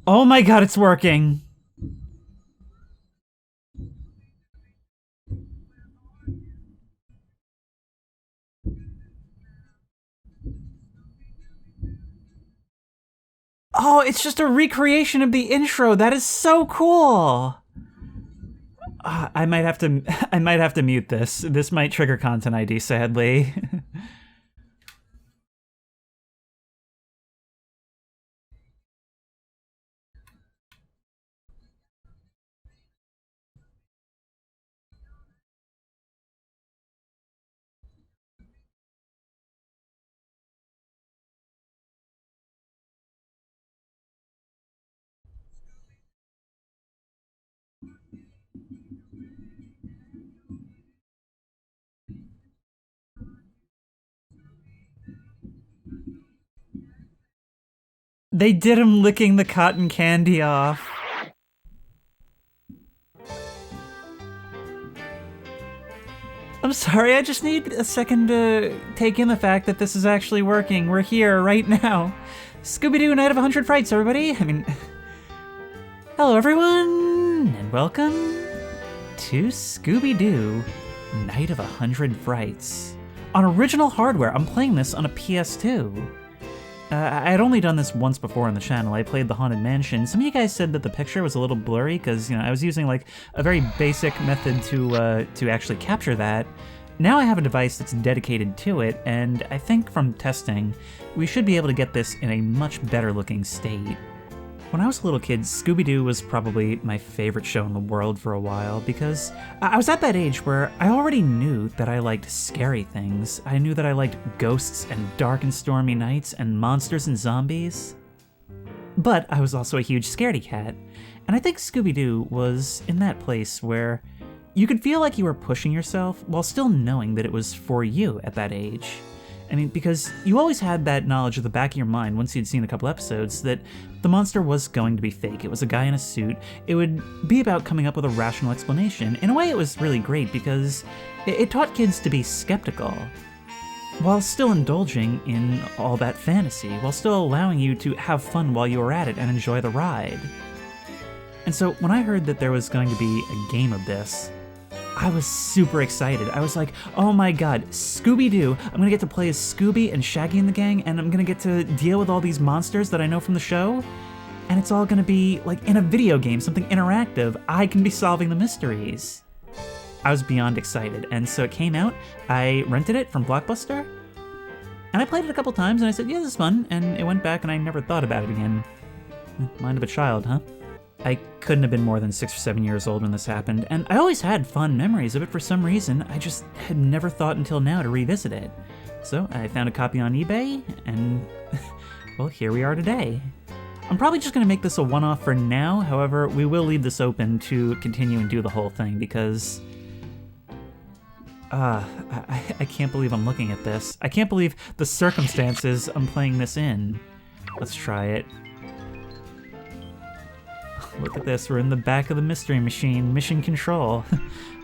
Oh my god, it's working. Oh, it's just a recreation of the intro. That is so cool. I might have to I might have to mute this. This might trigger content ID, sadly. They did him licking the cotton candy off. I'm sorry, I just need a second to take in the fact that this is actually working. We're here right now. Scooby-Doo, Night of 100 Frights, everybody. Hello everyone, and welcome to Scooby-Doo, Night of 100 Frights. On original hardware, I'm playing this on a PS2. I had only done this once before on the channel. I played the Haunted Mansion. Some of you guys said that the picture was a little blurry because, I was using like a very basic method to actually capture that. Now I have a device that's dedicated to it, and I think from testing, we should be able to get this in a much better looking state. When I was a little kid, Scooby-Doo was probably my favorite show in the world for a while because I was at that age where I already knew that I liked scary things. I knew that I liked ghosts and dark and stormy nights and monsters and zombies. But I was also a huge scaredy cat, and I think Scooby-Doo was in that place where you could feel like you were pushing yourself while still knowing that it was for you at that age. Because you always had that knowledge at the back of your mind once you'd seen a couple episodes that the monster was going to be fake. It was a guy in a suit. It would be about coming up with a rational explanation. In a way, it was really great because it taught kids to be skeptical while still indulging in all that fantasy, while still allowing you to have fun while you were at it and enjoy the ride. And so when I heard that there was going to be a game of this, I was super excited. I was like, oh my god, Scooby-Doo. I'm gonna get to play as Scooby and Shaggy and the gang, and I'm gonna get to deal with all these monsters that I know from the show. And it's all gonna be like in a video game, something interactive. I can be solving the mysteries. I was beyond excited, and so it came out. I rented it from Blockbuster, and I played it a couple times, and I said, yeah, this is fun, and it went back, and I never thought about it again. Mind of a child, huh? I couldn't have been more than 6 or 7 years old when this happened, and I always had fond memories of it for some reason. I just had never thought until now to revisit it. So I found a copy on eBay, and well, here we are today. I'm probably just going to make this a one-off for now. However, we will leave this open to continue and do the whole thing because I can't believe I'm looking at this. I can't believe the circumstances I'm playing this in. Let's try it. Look at this, we're in the back of the Mystery Machine, Mission Control.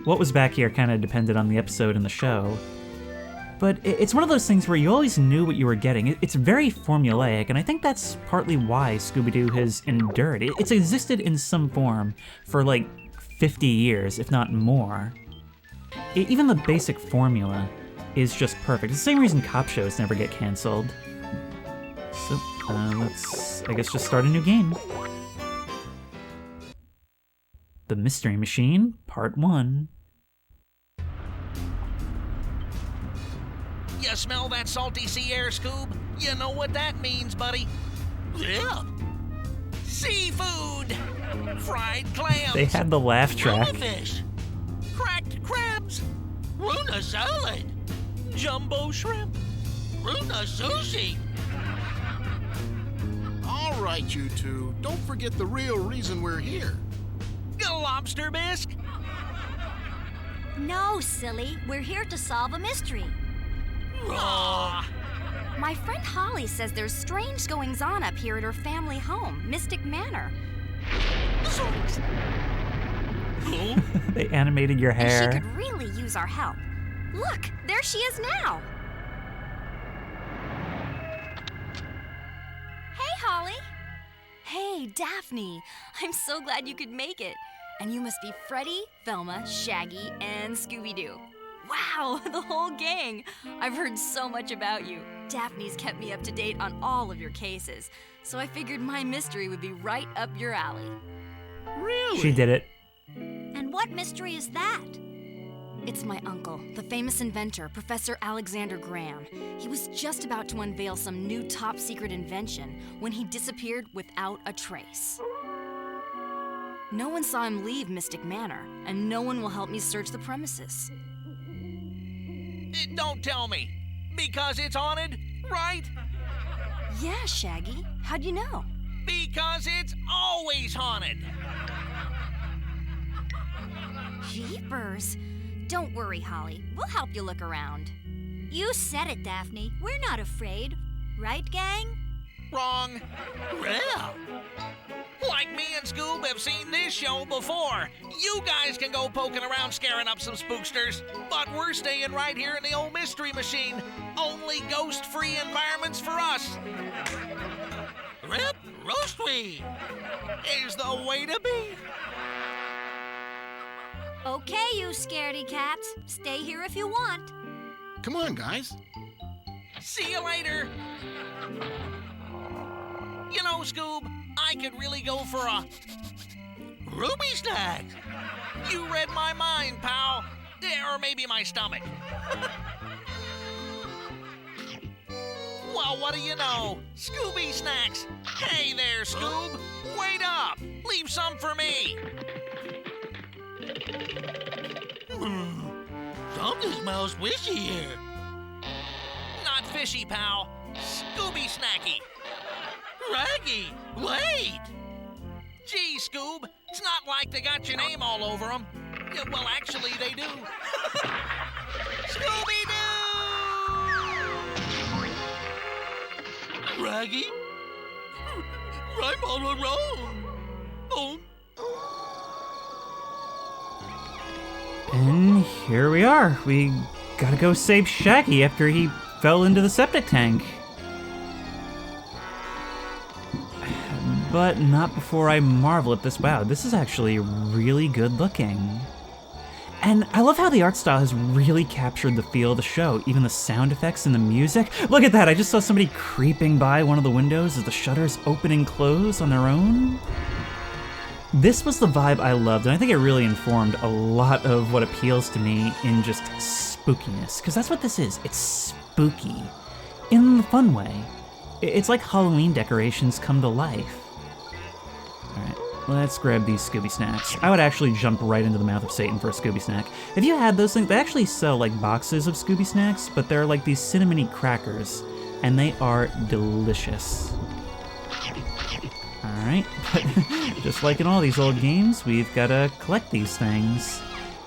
What was back here kind of depended on the episode and the show. But it's one of those things where you always knew what you were getting. It's very formulaic, and I think that's partly why Scooby-Doo has endured. It's existed in some form for like 50 years, if not more. Even the basic formula is just perfect. It's the same reason cop shows never get canceled. So, let's, I guess, just start a new game. The Mystery Machine, Part 1. You smell that salty sea air, Scoob? You know what that means, buddy. Yeah. Seafood! Fried clams! They had the laugh track. Fish! Cracked crabs! Tuna salad! Jumbo shrimp! Tuna sushi! All right, you two. Don't forget the real reason we're here. Lobster bisque? No, silly. We're here to solve a mystery. Aw. My friend Holly says there's strange goings-on up here at her family home, Mystic Manor. They animated your hair. And she could really use our help. Look, there she is now. Hey, Holly. Hey, Hey, Daphne. I'm so glad you could make it. And you must be Freddy, Velma, Shaggy, and Scooby-Doo. Wow, the whole gang. I've heard so much about you. Daphne's kept me up to date on all of your cases, so I figured my mystery would be right up your alley. Really? She did it. And what mystery is that? It's my uncle, the famous inventor, Professor Alexander Graham. He was just about to unveil some new top-secret invention when he disappeared without a trace. No one saw him leave Mystic Manor, and no one will help me search the premises. Don't tell me. Because it's haunted, right? Yeah, Shaggy. How'd you know? Because it's always haunted. Jeepers. Don't worry, Holly. We'll help you look around. You said it, Daphne. We're not afraid. Right, gang? Wrong. Well, like me and Scoob have seen this show before. You guys can go poking around scaring up some spooksters, but we're staying right here in the old mystery machine. Only ghost-free environments for us. Rip roastly is the way to be. Okay, you scaredy cats. Stay here if you want. Come on, guys. See you later. You know, Scoob, I could really go for a Ruby snack. You read my mind, pal. Or maybe my stomach. Well, what do you know? Scooby snacks. Hey there, Scoob. Wait up. Leave some for me. Something smells fishy here. Not fishy, pal. Scooby snacky. Raggy, wait! Gee, Scoob, it's not like they got your name all over them. Yeah, well, actually, they do. Scooby-Doo! Raggy? I'm all alone. Oh. And here we are. We gotta go save Shaggy after he fell into the septic tank. But not before I marvel at this. Wow, this is actually really good looking. And I love how the art style has really captured the feel of the show, even the sound effects and the music. Look at that, I just saw somebody creeping by one of the windows as the shutters open and close on their own. This was the vibe I loved, and I think it really informed a lot of what appeals to me in just spookiness, because that's what this is. It's spooky, in the fun way. It's like Halloween decorations come to life. Alright, let's grab these Scooby snacks. I would actually jump right into the mouth of Satan for a Scooby snack. If you had those things, they actually sell like boxes of Scooby snacks, but they're like these cinnamony crackers, and they are delicious. Alright, but just like in all these old games, we've got to collect these things.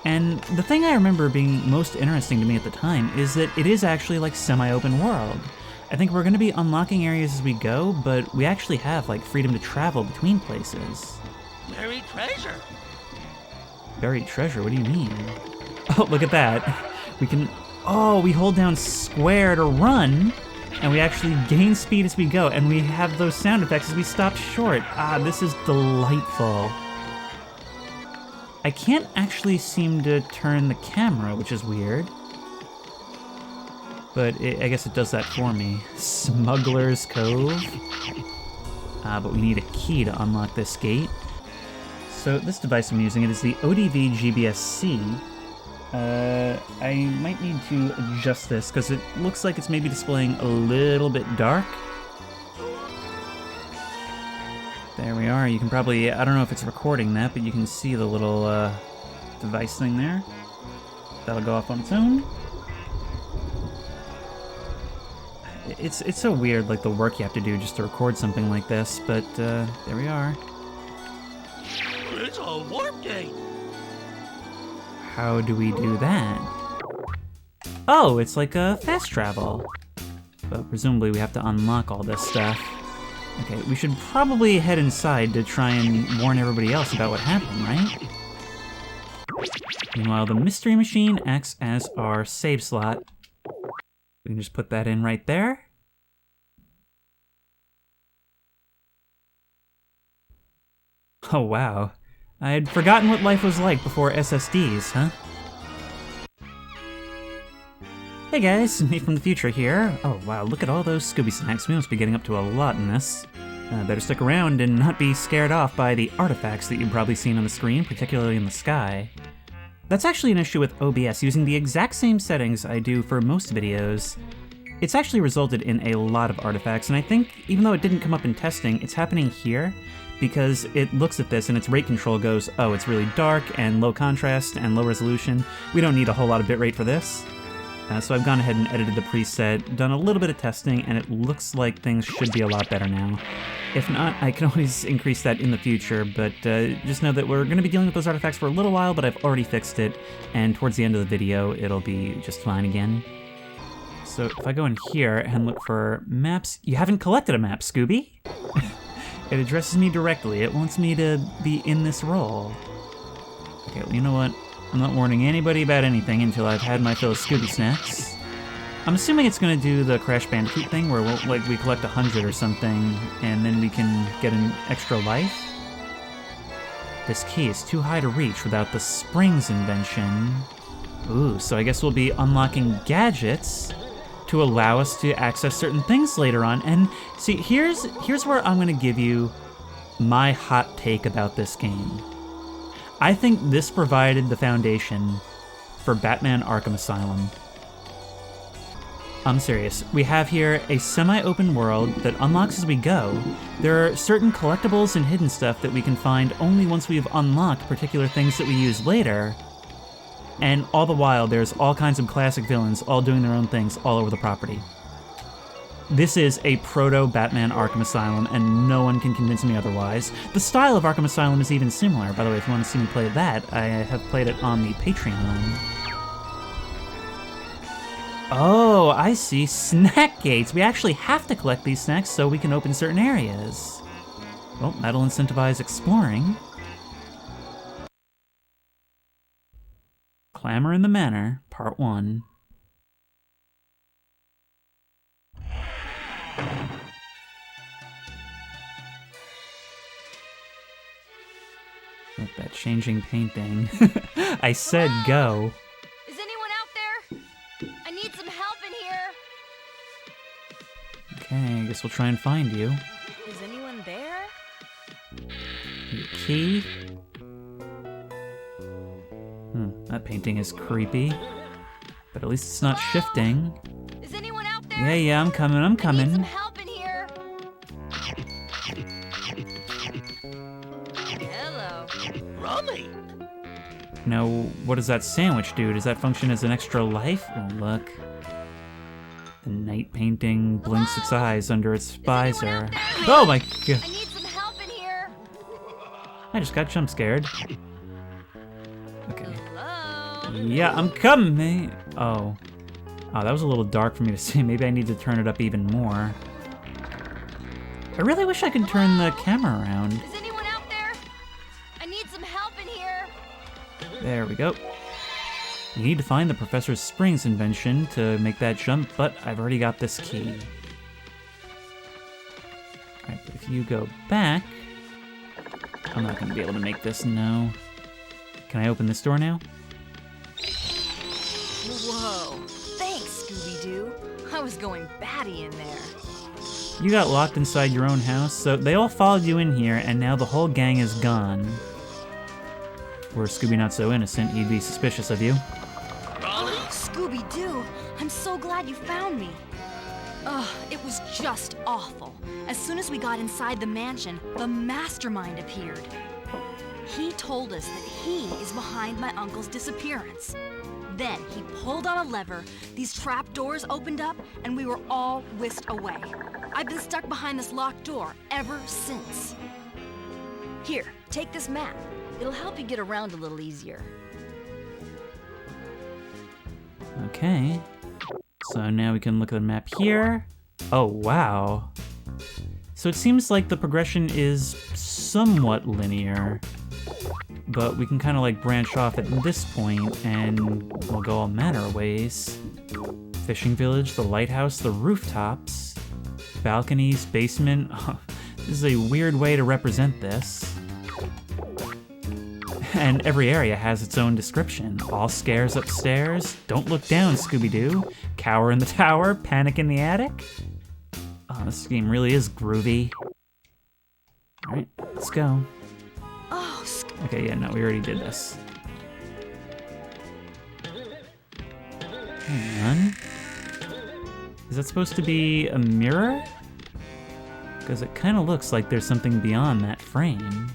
And the thing I remember being most interesting to me at the time is that it is actually like semi-open world. I think we're going to be unlocking areas as we go, but we actually have like freedom to travel between places. Buried treasure. Buried treasure? What do you mean? Oh, look at that. We can... Oh, we hold down square to run, and we actually gain speed as we go, and we have those sound effects as we stop short. Ah, this is delightful. I can't actually seem to turn the camera, which is weird. But I guess it does that for me. Smuggler's Cove. But we need a key to unlock this gate. So this device I'm using, it is the ODV GBS-C. I might need to adjust this because it looks like it's maybe displaying a little bit dark. There we are. You can probably, I don't know if it's recording that, but you can see the little device thing there. That'll go off on its own. It's so weird, like the work you have to do just to record something like this, but there we are. It's a warp gate. How do we do that? Oh, it's like a fast travel. But presumably we have to unlock all this stuff. Okay, we should probably head inside to try and warn everybody else about what happened, right? Meanwhile, the mystery machine acts as our save slot. We can just put that in right there. Oh wow. I had forgotten what life was like before SSDs, huh? Hey guys, me from the future here. Oh wow, look at all those Scooby snacks. We must be getting up to a lot in this. Better stick around and not be scared off by the artifacts that you've probably seen on the screen, particularly in the sky. That's actually an issue with OBS. Using the exact same settings I do for most videos, it's actually resulted in a lot of artifacts, and I think, even though it didn't come up in testing, it's happening here because it looks at this and its rate control goes, oh, it's really dark and low contrast and low resolution. We don't need a whole lot of bitrate for this. So I've gone ahead and edited the preset, done a little bit of testing, and it looks like things should be a lot better now. If not, I can always increase that in the future, but just know that we're going to be dealing with those artifacts for a little while, but I've already fixed it, and towards the end of the video, it'll be just fine again. So if I go in here and look for maps, you haven't collected a map, Scooby? It addresses me directly. It wants me to be in this role. Okay, well, you know what? I'm not warning anybody about anything until I've had my fill of Scooby snacks. I'm assuming it's gonna do the Crash Bandicoot thing where we collect 100 or something, and then we can get an extra life. This key is too high to reach without the springs invention. Ooh, so I guess we'll be unlocking gadgets to allow us to access certain things later on. And see, here's where I'm gonna give you my hot take about this game. I think this provided the foundation for Batman Arkham Asylum. I'm serious. We have here a semi-open world that unlocks as we go. There are certain collectibles and hidden stuff that we can find only once we've unlocked particular things that we use later. And all the while, there's all kinds of classic villains all doing their own things all over the property. This is a proto-Batman Arkham Asylum, and no one can convince me otherwise. The style of Arkham Asylum is even similar. By the way, if you want to see me play that, I have played it on the Patreon. Oh, I see. Snack gates. We actually have to collect these snacks so we can open certain areas. Well, that'll incentivize exploring. Clamor in the Manor, Part 1. Look, that changing painting. I said go. Is anyone out there? I need some help in here. Okay, I guess we'll try and find you. Is anyone there? Your key? That painting is creepy. But at least it's not shifting. Is anyone out there? Yeah, I'm coming. I need some help in here. Hello. Rummy. Now, what does that sandwich do? Does that function as an extra life? Oh, look. The night painting blinks its eyes under its visor. Oh my god. I need some help in here. I just got jump scared. Okay. Hello. Yeah, I'm coming. Oh, that was a little dark for me to see. Maybe I need to turn it up even more. I really wish I could turn the camera around. Is anyone out there? I need some help in here. There we go. You need to find the Professor's Springs invention to make that jump, but I've already got this key. Alright, but if you go back... I'm not going to be able to make this, no. Can I open this door now? Whoa. Thanks, Scooby-Doo. I was going batty in there. You got locked inside your own house, so they all followed you in here, and now the whole gang is gone. Were Scooby not so innocent, he'd be suspicious of you. Scooby-Doo, I'm so glad you found me. Ugh, it was just awful. As soon as we got inside the mansion, the mastermind appeared. He told us that he is behind my uncle's disappearance. Then he pulled on a lever, these trap doors opened up, and we were all whisked away. I've been stuck behind this locked door ever since. Here, take this map. It'll help you get around a little easier. Okay. So now we can look at the map here. Oh, wow. So it seems like the progression is somewhat linear, but we can kind of like branch off at this point and we'll go all manner of ways. Fishing village, the lighthouse, the rooftops, balconies, basement. This is a weird way to represent this. And every area has its own description. All scares upstairs, don't look down, Scooby-Doo, cower in the tower, panic in the attic. Oh, this game really is groovy. All right, let's go. Oh, Okay, yeah, no, we already did this. Hang on. Is that supposed to be a mirror? Because it kind of looks like there's something beyond that frame.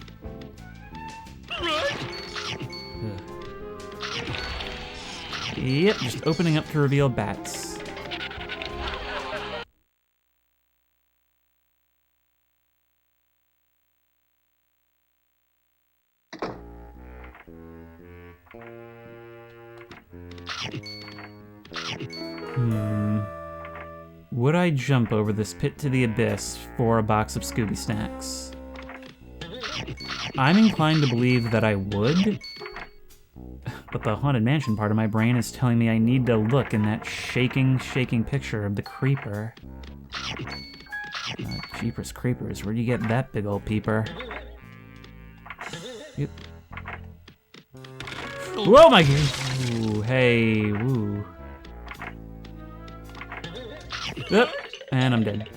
Yep, just opening up to reveal bats. Would I jump over this pit to the abyss for a box of Scooby snacks? I'm inclined to believe that I would, but the Haunted Mansion part of my brain is telling me I need to look in that shaking picture of the creeper. Jeepers creepers, where'd you get that big old peeper? Yep. Whoa, my god! Ooh, hey, woo. Yep, and I'm dead.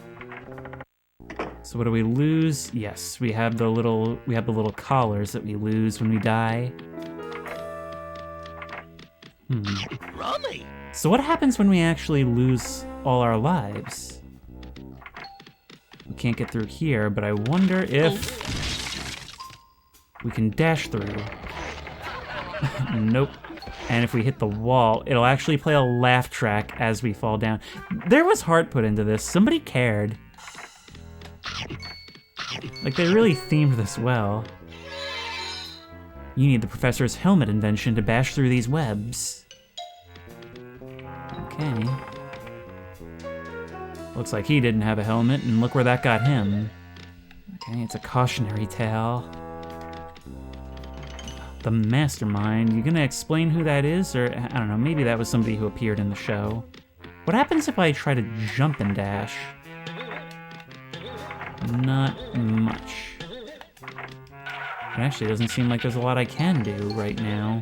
So what do we lose? Yes, we have the little collars that we lose when we die. Rummy. So what happens when we actually lose all our lives? We can't get through here, but I wonder if we can dash through. Nope. And if we hit the wall, it'll actually play a laugh track as we fall down. There was heart put into this. Somebody cared. Like, they really themed this well. You need the professor's helmet invention to bash through these webs. Okay. Looks like he didn't have a helmet, and look where that got him. Okay, it's a cautionary tale. The Mastermind, you gonna explain who that is? Or, I don't know, maybe that was somebody who appeared in the show. What happens if I try to jump and dash? Not much. It actually doesn't seem like there's a lot I can do right now.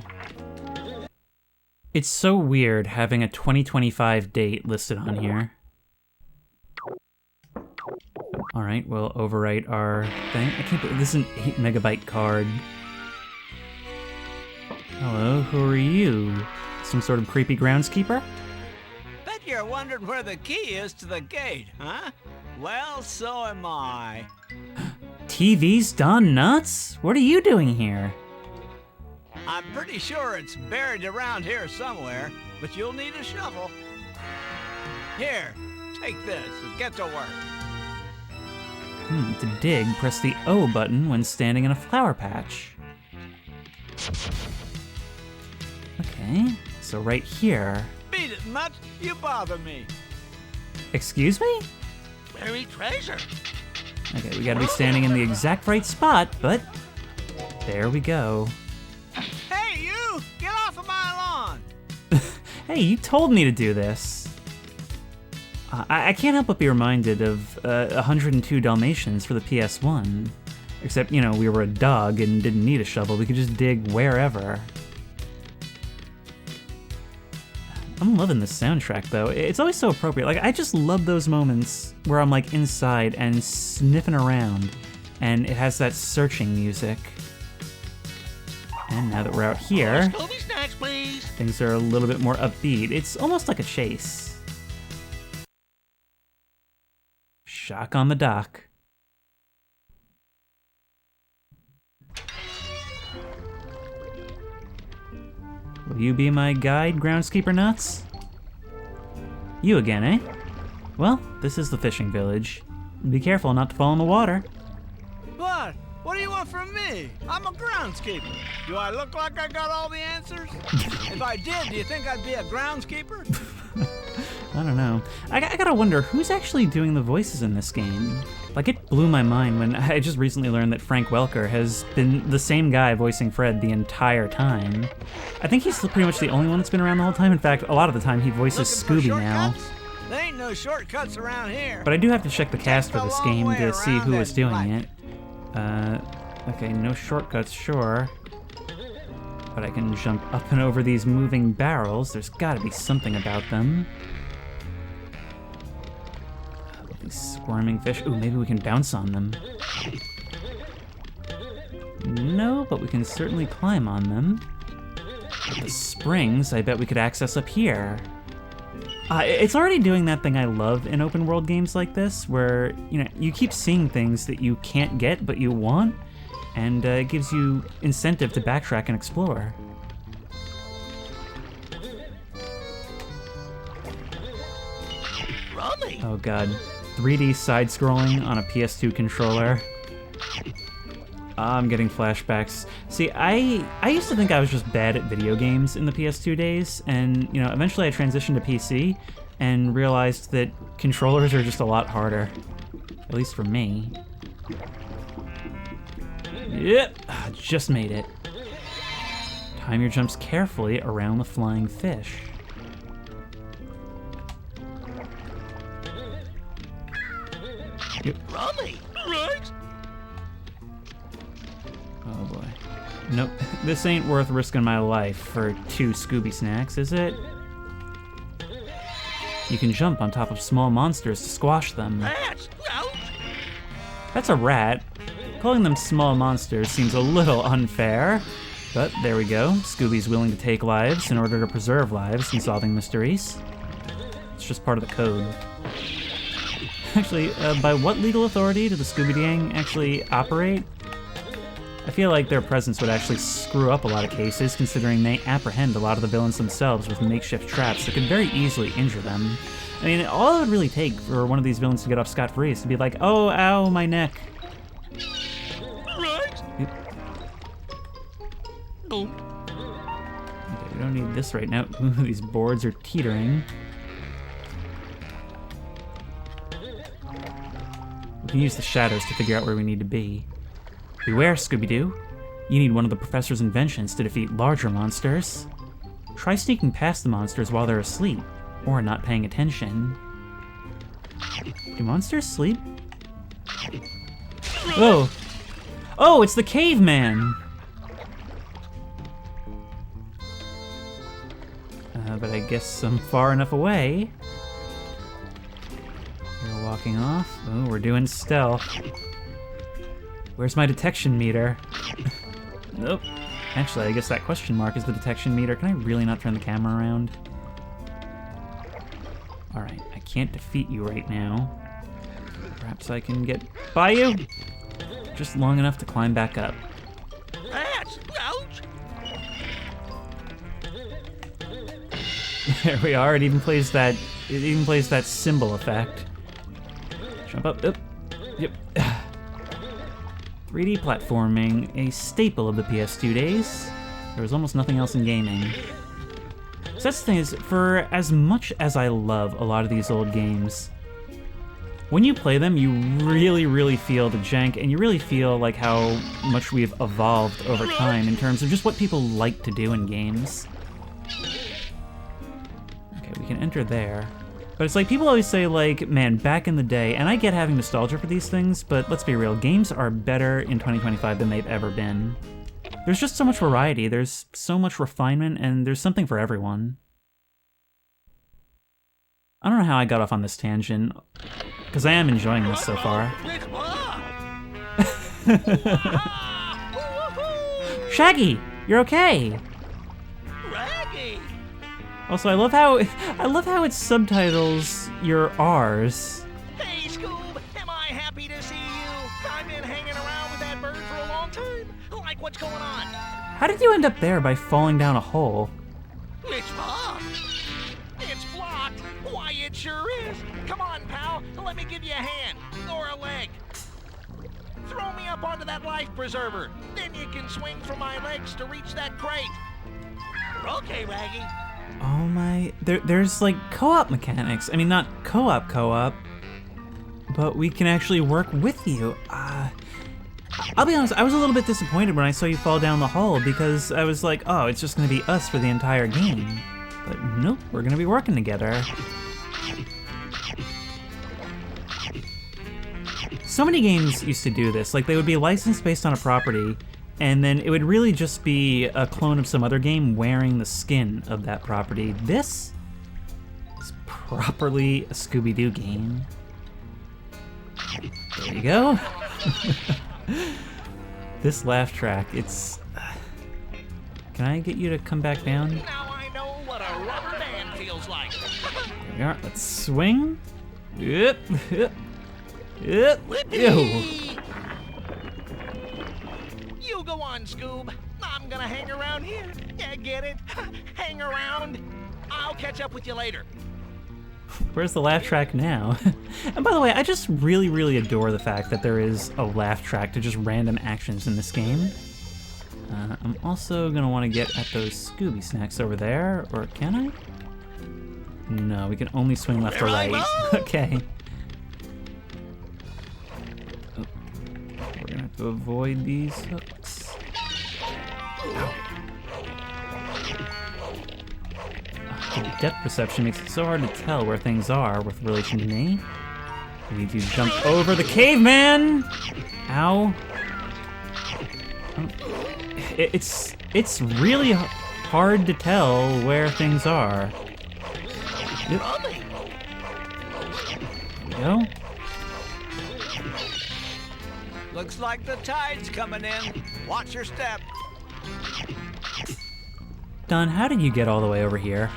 It's so weird having a 2025 date listed on here. Alright, we'll overwrite our thing. I can't believe this is an 8 megabyte card. Hello, who are you? Some sort of creepy groundskeeper? Bet you're wondering where the key is to the gate, huh? Well, so am I. TV's gone nuts? What are you doing here? I'm pretty sure it's buried around here somewhere, but you'll need a shovel. Here, take this and get to work. To dig, press the O button when standing in a flower patch. Okay, so right here. Beat it, Mutt. You bother me. Excuse me? Buried treasure. Okay, we gotta be standing in the exact right spot, but there we go. Hey, you! Get off of my lawn! Hey, you told me to do this. I can't help but be reminded of 102 Dalmatians for the PS1. Except, you know, we were a dog and didn't need a shovel. We could just dig wherever. I'm loving this soundtrack, though. It's always so appropriate. Like, I just love those moments where I'm, like, inside and sniffing around, and it has that searching music. And now that we're out here, Scooby snacks, please. things are a little bit more upbeat. It's almost like a chase. Shock on the dock. Will you be my guide, groundskeeper nuts? You again, eh? Well, this is the fishing village. Be careful not to fall in the water. What? What do you want from me? I'm a groundskeeper. Do I look like I got all the answers? If I did, do you think I'd be a groundskeeper? I don't know. I gotta wonder, who's actually doing the voices in this game? Like, it blew my mind when I just recently learned that Frank Welker has been the same guy voicing Fred the entire time. I think he's pretty much the only one that's been around the whole time. In fact, a lot of the time he voices Scooby now. There ain't no shortcuts around here. But I do have to check the cast for this game to see who is doing it. Okay, no shortcuts, sure. But I can jump up and over these moving barrels. There's gotta be something about them. These squirming fish. Ooh, maybe we can bounce on them. No, but we can certainly climb on them. The springs, I bet we could access up here. It's already doing that thing I love in open world games like this, where, you know, you keep seeing things that you can't get but you want, and it gives you incentive to backtrack and explore. Rummy. Oh god. 3D side-scrolling on a PS2 controller. I'm getting flashbacks. See, I used to think I was just bad at video games in the PS2 days, and, you know, eventually I transitioned to PC and realized that controllers are just a lot harder. At least for me. Yep, just made it. Time your jumps carefully around the flying fish. Yep. Rummy. Right? Oh boy. Nope, this ain't worth risking my life for 2 Scooby snacks, is it? You can jump on top of small monsters to squash them. Rats. Ouch. That's a rat. Calling them small monsters seems a little unfair, but there we go. Scooby's willing to take lives in order to preserve lives in solving mysteries. It's just part of the code. Actually, by what legal authority do the Scooby Gang actually operate? I feel like their presence would actually screw up a lot of cases, considering they apprehend a lot of the villains themselves with makeshift traps that could very easily injure them. I mean, all it would really take for one of these villains to get off scot-free is to be like, oh, ow, my neck. Right? Yep. Oh. Okay, we don't need this right now. Ooh, these boards are teetering. We can use the shadows to figure out where we need to be. Beware, Scooby-Doo. You need one of the professor's inventions to defeat larger monsters. Try sneaking past the monsters while they're asleep, or not paying attention. Do monsters sleep? Oh! Oh, it's the caveman! But I guess I'm far enough away. You're walking off. Oh, we're doing stealth. Where's my detection meter? Nope. Actually, I guess that question mark is the detection meter. Can I really not turn the camera around? Alright, I can't defeat you right now. Perhaps I can get by you? Just long enough to climb back up. Rats. Ouch. There we are. It even plays that symbol effect. Jump up. Yep. 3D platforming, a staple of the PS2 days. There was almost nothing else in gaming. So that's the thing is, for as much as I love a lot of these old games, when you play them, you really, really feel the jank, and you really feel like how much we've evolved over time in terms of just what people like to do in games. Okay, we can enter there. But it's like, people always say, like, man, back in the day, and I get having nostalgia for these things, but let's be real, games are better in 2025 than they've ever been. There's just so much variety, there's so much refinement, and there's something for everyone. I don't know how I got off on this tangent, because I am enjoying this so far. Shaggy, you're okay! Also, I love how it subtitles your R's. Hey, Scoob, am I happy to see you? I've been hanging around with that bird for a long time. Like, what's going on? How did you end up there by falling down a hole? It's blocked. It's blocked. Why, it sure is. Come on, pal. Let me give you a hand. Or a leg. Throw me up onto that life preserver. Then you can swing from my legs to reach that crate. Okay, Raggy. Oh my... There's like co-op mechanics. I mean, not co-op, but we can actually work with you. I'll be honest, I was a little bit disappointed when I saw you fall down the hole because I was like, oh, it's just gonna be us for the entire game. But nope, we're gonna be working together. So many games used to do this. Like, they would be licensed based on a property, and then it would really just be a clone of some other game wearing the skin of that property. This is properly a Scooby-Doo game. There you go. This laugh track, it's... Can I get you to come back down? Now I know what a rubber band feels like. There we are. Let's swing. Yep. Yep. Yep. Ew. You go on, Scoob. I'm gonna hang around here. Yeah, get it? Hang around. I'll catch up with you later. Where's the laugh track now? And by the way, I just really adore the fact that there is a laugh track to just random actions in this game. I'm also gonna want to get at those Scooby snacks over there, or can I? No, we can only swing left or right. Okay. Oh, we're gonna have to avoid these hooks. The depth perception makes it so hard to tell where things are with relation to me. I need to jump over the caveman! Ow. Oh. It's really hard to tell where things are. Yep. There we go. Looks like the tide's coming in. Watch your step. Don, how did you get all the way over here?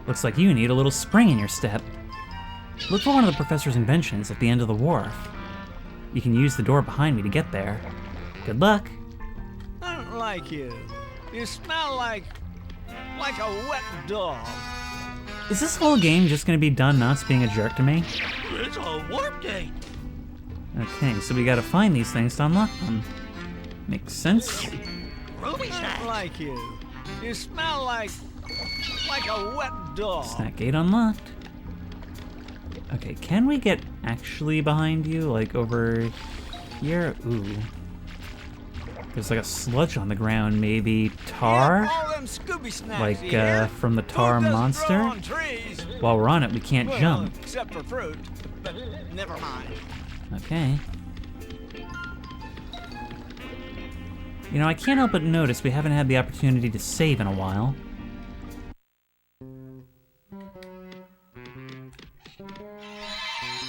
Looks like you need a little spring in your step. Look for one of the professor's inventions at the end of the wharf. You can use the door behind me to get there. Good luck. I don't like you. You smell like a wet dog. Is this whole game just gonna be Don Knotts being a jerk to me? It's a warp gate. Okay, so we gotta find these things to unlock them. Makes sense. Ruby I snack. don't like you. You smell like a wet dog. Snack gate unlocked. Okay, can we get actually behind you? Like over here? Ooh. There's like a sludge on the ground, maybe tar? Yeah, all them Scooby snacks, Like, you hear? from the tar Food doesn't monster? grow on trees. While we're on it, we can't Well, jump. except for fruit. But never mind. Okay. You know, I can't help but notice we haven't had the opportunity to save in a while.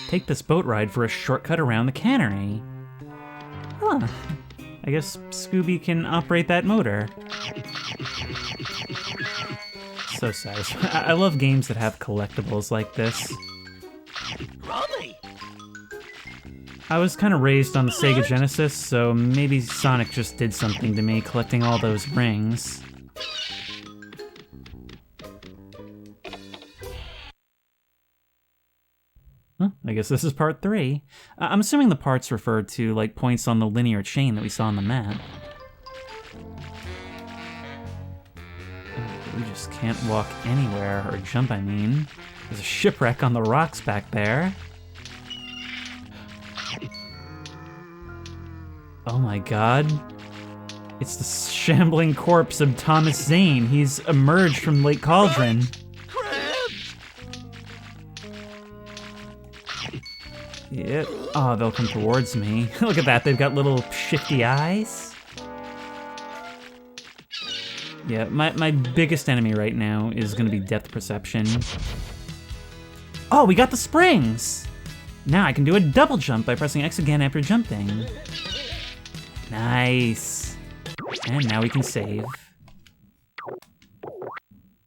Take this boat ride for a shortcut around the cannery. Huh. I guess Scooby can operate that motor. So satisfying. I love games that have collectibles like this. Ruby. I was kind of raised on the Sega Genesis, so maybe Sonic just did something to me collecting all those rings. Huh, I guess this is part 3. I'm assuming the parts refer to, like, points on the linear chain that we saw on the map. We just can't walk anywhere, or jump, I mean. There's a shipwreck on the rocks back there. Oh my god. It's the shambling corpse of Thomas Zane. He's emerged from Lake Cauldron. Crabs. Yep. Oh, they'll come towards me. Look at that, they've got little shifty eyes. Yeah, my biggest enemy right now is gonna be depth perception. Oh, we got the springs! Now I can do a double jump by pressing X again after jumping. Nice. And now we can save.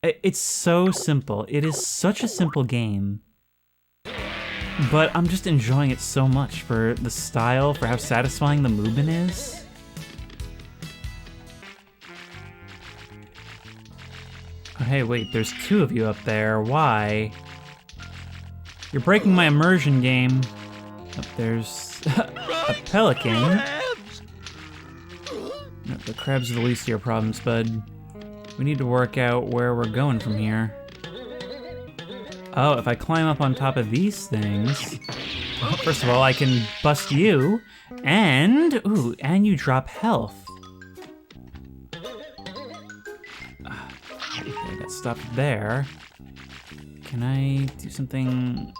It's so simple. It is such a simple game. But I'm just enjoying it so much for the style, for how satisfying the movement is. Oh, hey, wait, there's 2 of you up there. Why? You're breaking my immersion game. Oh, there's a pelican. No, the crabs are the least of your problems, bud. We need to work out where we're going from here. Oh, if I climb up on top of these things... Well, first of all, I can bust you, and... Ooh, and you drop health. Okay, I got stopped there. Can I do something...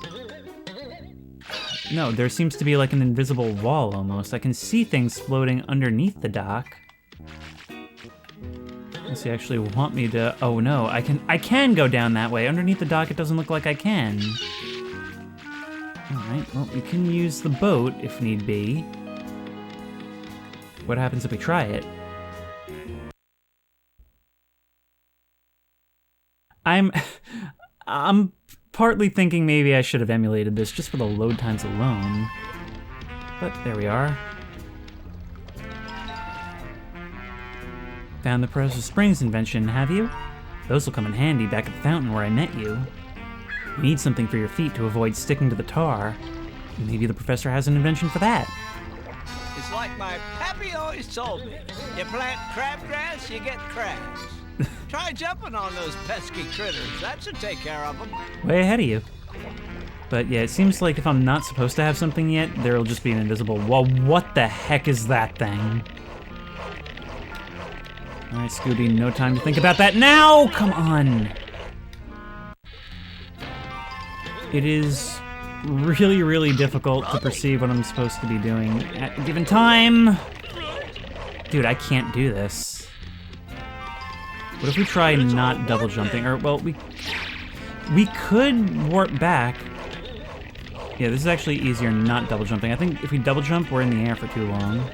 No, there seems to be like an invisible wall almost. I can see things floating underneath the dock. Unless you actually want me to... Oh no, I can go down that way. Underneath the dock, it doesn't look like I can. Alright, well, we can use the boat if need be. What happens if we try it? I'm partly thinking maybe I should have emulated this just for the load times alone. But there we are. Found the Professor Springs invention, have you? Those will come in handy back at the fountain where I met you. You need something for your feet to avoid sticking to the tar. Maybe the professor has an invention for that. It's like my pappy always told me. You plant crabgrass, you get crabs. Try jumping on those pesky critters. That should take care of them. Way ahead of you. But yeah, it seems like if I'm not supposed to have something yet, there'll just be an invisible wall. What the heck is that thing? Alright, Scooby, no time to think about that now! Come on! It is really, really difficult to perceive what I'm supposed to be doing at a given time. Dude, I can't do this. What if we try not double jumping? Or, well, we could warp back. Yeah, this is actually easier not double jumping. I think if we double jump, we're in the air for too long.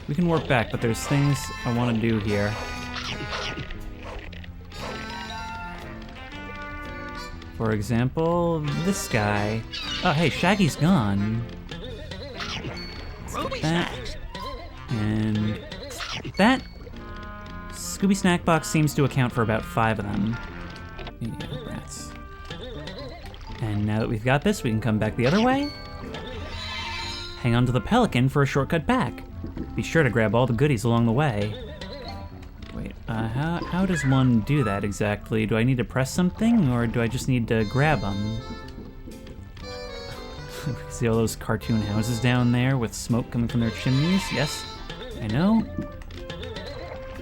We can warp back, but there's things I want to do here. For example, this guy. Oh, hey, Shaggy's gone. Let's get that. And that. Scooby Snack Box seems to account for about 5 of them. Yeah, rats. And now that we've got this, we can come back the other way. Hang on to the pelican for a shortcut back. Be sure to grab all the goodies along the way. Wait, how does one do that exactly? Do I need to press something, or do I just need to grab them? See all those cartoon houses down there with smoke coming from their chimneys? Yes, I know.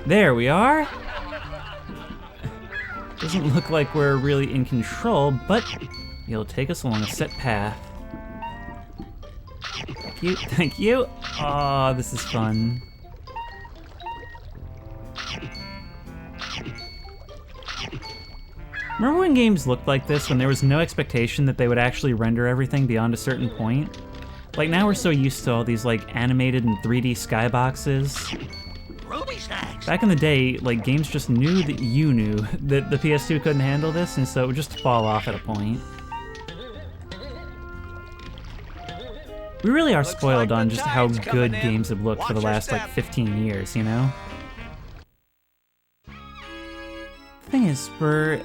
There we are! Doesn't look like we're really in control, but it'll take us along a set path. Thank you, thank you. Aw, this is fun. Remember when games looked like this, when there was no expectation that they would actually render everything beyond a certain point? Like, now we're so used to all these, like, animated and 3D skyboxes. Back in the day, like, games just knew that you knew that the PS2 couldn't handle this, and so it would just fall off at a point. We really are spoiled on just how good games have looked for the last, like, 15 years, you know? The thing is, for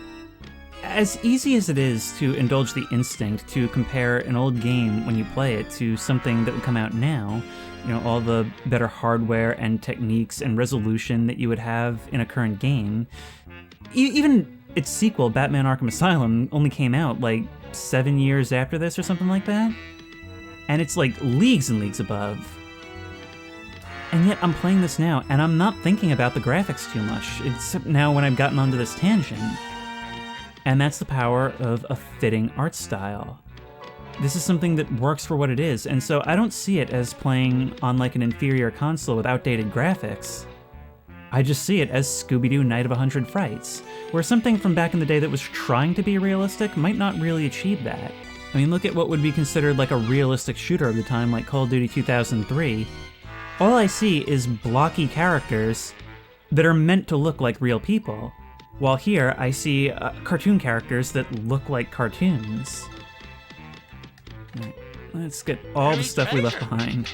as easy as it is to indulge the instinct to compare an old game when you play it to something that would come out now, you know, all the better hardware and techniques and resolution that you would have in a current game, even its sequel, Batman Arkham Asylum, only came out, like, 7 years after this or something like that. And it's like leagues and leagues above. And yet I'm playing this now, and I'm not thinking about the graphics too much, except now when I've gotten onto this tangent. And that's the power of a fitting art style. This is something that works for what it is, and so I don't see it as playing on like an inferior console with outdated graphics. I just see it as Scooby-Doo Night of 100 Frights, where something from back in the day that was trying to be realistic might not really achieve that. I mean, look at what would be considered like a realistic shooter of the time, like Call of Duty 2003. All I see is blocky characters that are meant to look like real people, while here I see cartoon characters that look like cartoons. Right, let's get all the stuff we left behind.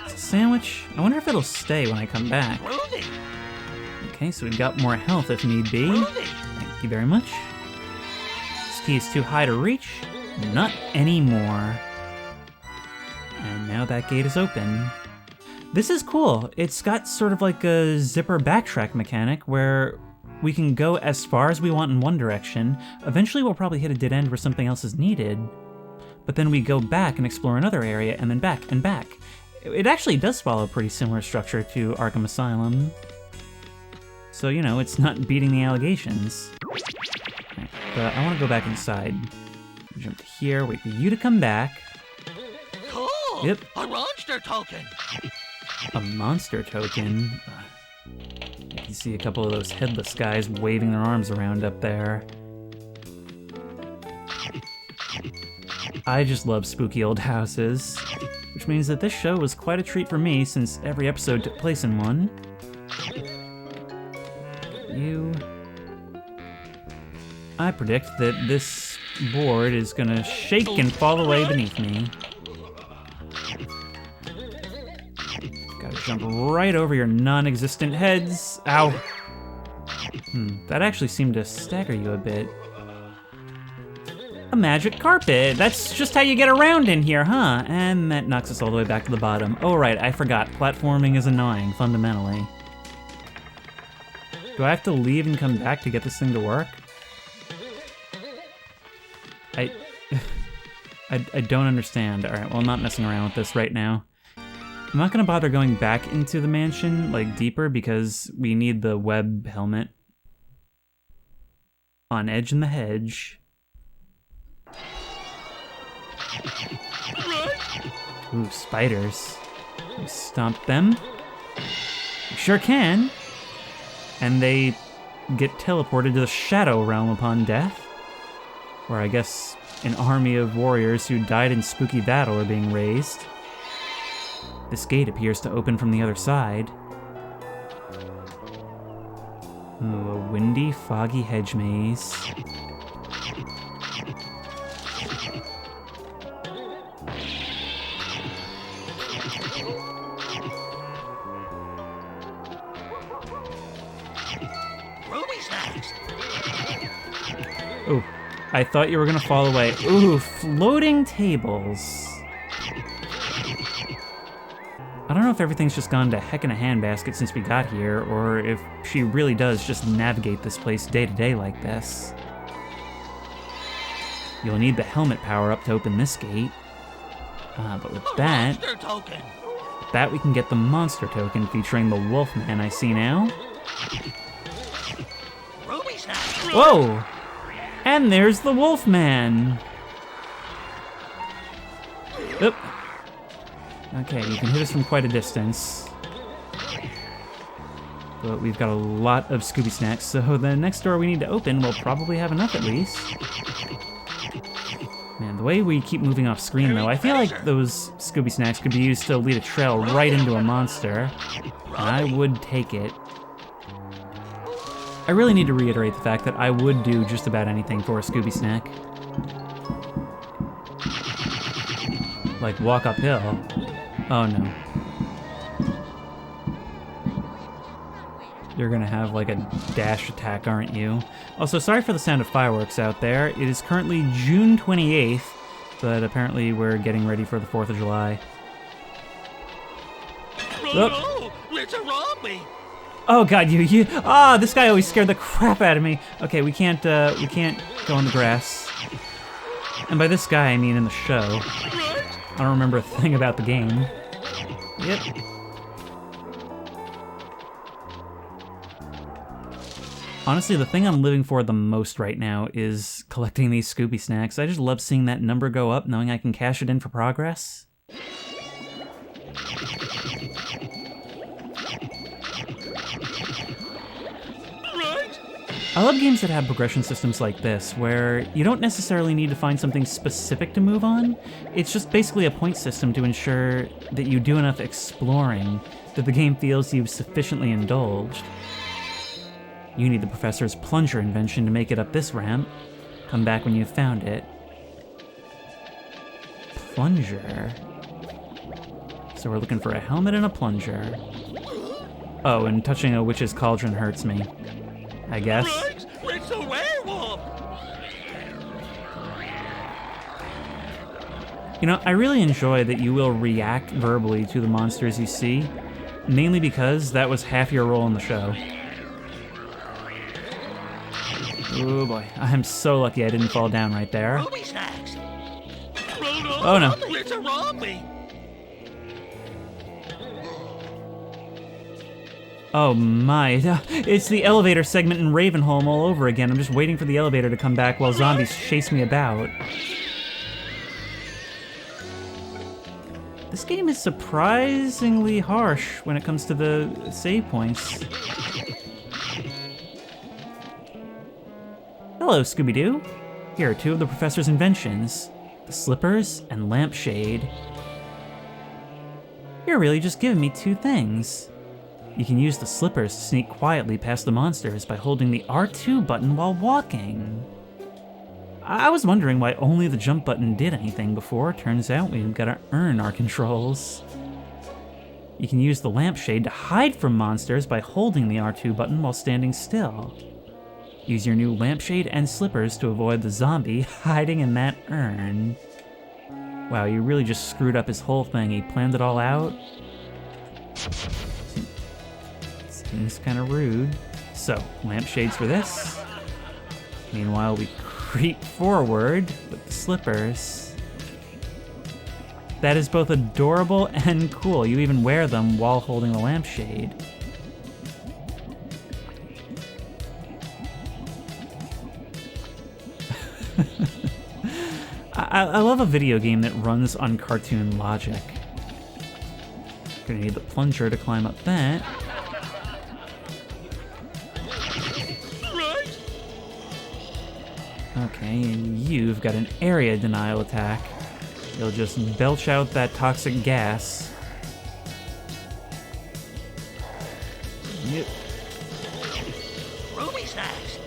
It's a sandwich. I wonder if it'll stay when I come back. Okay, so we've got more health if need be. Thank you very much. This key is too high to reach. Not anymore. And now that gate is open. This is cool. It's got sort of like a zipper backtrack mechanic where we can go as far as we want in one direction. Eventually we'll probably hit a dead end where something else is needed. But then we go back and explore another area and then back and back. It actually does follow a pretty similar structure to Arkham Asylum. So, you know, it's not beating the allegations. Right. But I want to go back inside. Jump to here, wait for you to come back. Cool. Yep. A monster token. A monster token. You can see a couple of those headless guys waving their arms around up there. I just love spooky old houses, which means that this show was quite a treat for me since every episode took place in one. I predict that this board is gonna shake and fall away beneath me. Gotta jump right over your non-existent heads. Ow. That actually seemed to stagger you a bit. A magic carpet. That's just how you get around in here, huh? And that knocks us all the way back to the bottom. Oh, right, I forgot. Platforming is annoying, fundamentally. Do I have to leave and come back to get this thing to work? I don't understand. All right, well, I'm not messing around with this right now. I'm not gonna bother going back into the mansion, like, deeper, because we need the web helmet. On edge in the hedge. Ooh, spiders. We stomp them. We sure can. And they get teleported to the Shadow Realm upon death, where I guess an army of warriors who died in spooky battle are being raised. This gate appears to open from the other side. Ooh, a windy, foggy hedge maze. Ooh, I thought you were gonna fall away. Ooh, floating tables. I don't know if everything's just gone to heck in a handbasket since we got here, or if she really does just navigate this place day to day like this. You'll need the helmet power-up to open this gate. But with that we can get the monster token featuring the Wolfman I see now. Whoa! And there's the Wolfman! Oop. Okay, you can hit us from quite a distance. But we've got a lot of Scooby snacks, so the next door we need to open will probably have enough at least. Man, the way we keep moving off screen though, I feel like those Scooby snacks could be used to lead a trail right into a monster. And I would take it. I really need to reiterate the fact that I would do just about anything for a Scooby snack. Like walk uphill. Oh no. You're gonna have like a dash attack, aren't you? Also, sorry for the sound of fireworks out there. It is currently June 28th, but apparently we're getting ready for the 4th of July. Oh, no, it's a zombie. Oh god, this guy always scared the crap out of me. Okay, we can't go in the grass. And by this guy, I mean in the show. I don't remember a thing about the game. Yep. Honestly, the thing I'm living for the most right now is collecting these Scooby snacks. I just love seeing that number go up, knowing I can cash it in for progress. I love games that have progression systems like this, where you don't necessarily need to find something specific to move on. It's just basically a point system to ensure that you do enough exploring that the game feels you've sufficiently indulged. You need the professor's plunger invention to make it up this ramp. Come back when you've found it. Plunger. So we're looking for a helmet and a plunger. Oh, and touching a witch's cauldron hurts me, I guess. It's a werewolf! You know, I really enjoy that you will react verbally to the monsters you see, mainly because that was half your role in the show. Oh boy, I'm so lucky I didn't fall down right there. Oh no. It's a zombie! Oh my, it's the elevator segment in Ravenholm all over again. I'm just waiting for the elevator to come back while zombies chase me about. This game is surprisingly harsh when it comes to the save points. Hello, Scooby-Doo. Here are two of the professor's inventions, the slippers and lampshade. You're really just giving me two things. You can use the slippers to sneak quietly past the monsters by holding the R2 button while walking. I was wondering why only the jump button did anything before. Turns out we've gotta earn our controls. You can use the lampshade to hide from monsters by holding the R2 button while standing still. Use your new lampshade and slippers to avoid the zombie hiding in that urn. Wow, you really just screwed up his whole thing. He planned it all out. Seems kind of rude. So, lampshades for this. Meanwhile, we creep forward with the slippers. That is both adorable and cool. You even wear them while holding the lampshade. I love a video game that runs on cartoon logic. Gonna need the plunger to climb up that. Okay, and you've got an area denial attack. You'll just belch out that toxic gas. Yep. Ruby snacks.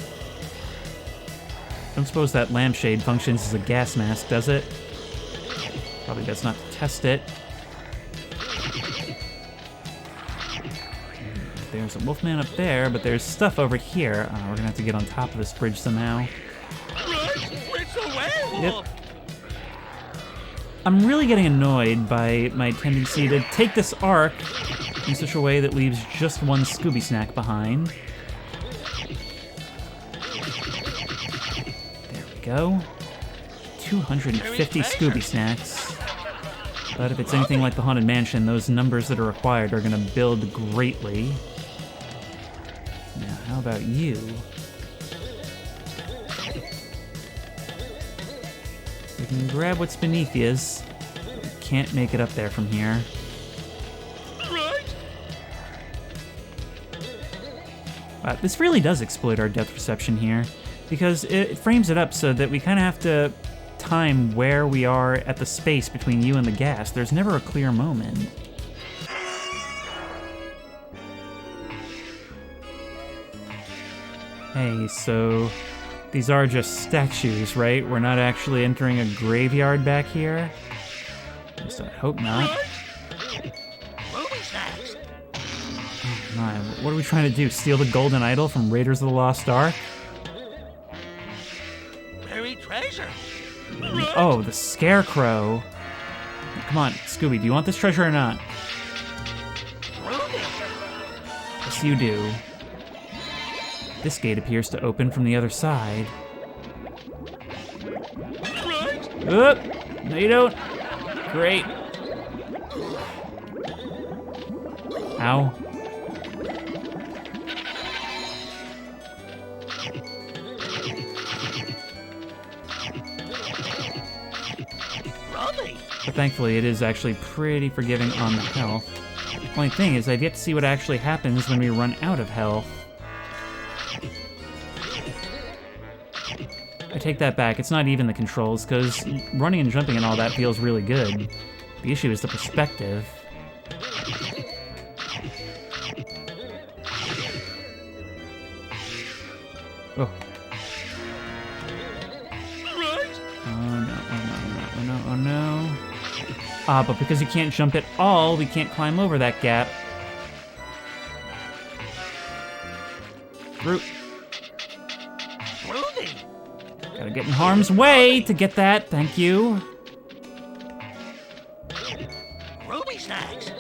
Don't suppose that lampshade functions as a gas mask, does it? Probably best not to test it. There's a wolfman up there, but there's stuff over here. We're gonna have to get on top of this bridge somehow. It's a werewolf. Yep. I'm really getting annoyed by my tendency to take this arc in such a way that leaves just one Scooby snack behind. There we go. 250 Scooby snacks. But if it's anything like the Haunted Mansion, those numbers that are required are gonna build greatly. Now, how about you? We can grab what's beneath yous. We can't make it up there from here. This really does exploit our depth perception here, because it frames it up so that we kind of have to time where we are at the space between you and the gas. There's never a clear moment. Hey, so these are just statues, right? We're not actually entering a graveyard back here? At least I hope not. Oh my, what are we trying to do? Steal the golden idol from Raiders of the Lost Ark? Buried treasure. Oh, the scarecrow. Come on, Scooby, do you want this treasure or not? Yes, you do. This gate appears to open from the other side. Oop! No, you don't. Great. Ow. But thankfully, it is actually pretty forgiving on the health. The only thing is, I've yet to see what actually happens when we run out of health. I take that back. It's not even the controls, because running and jumping and all that feels really good. The issue is the perspective. Oh. Oh no. Ah, but because you can't jump at all, we can't climb over that gap. Root. Gotta get in harm's way to get that, thank you. Ruby snacks.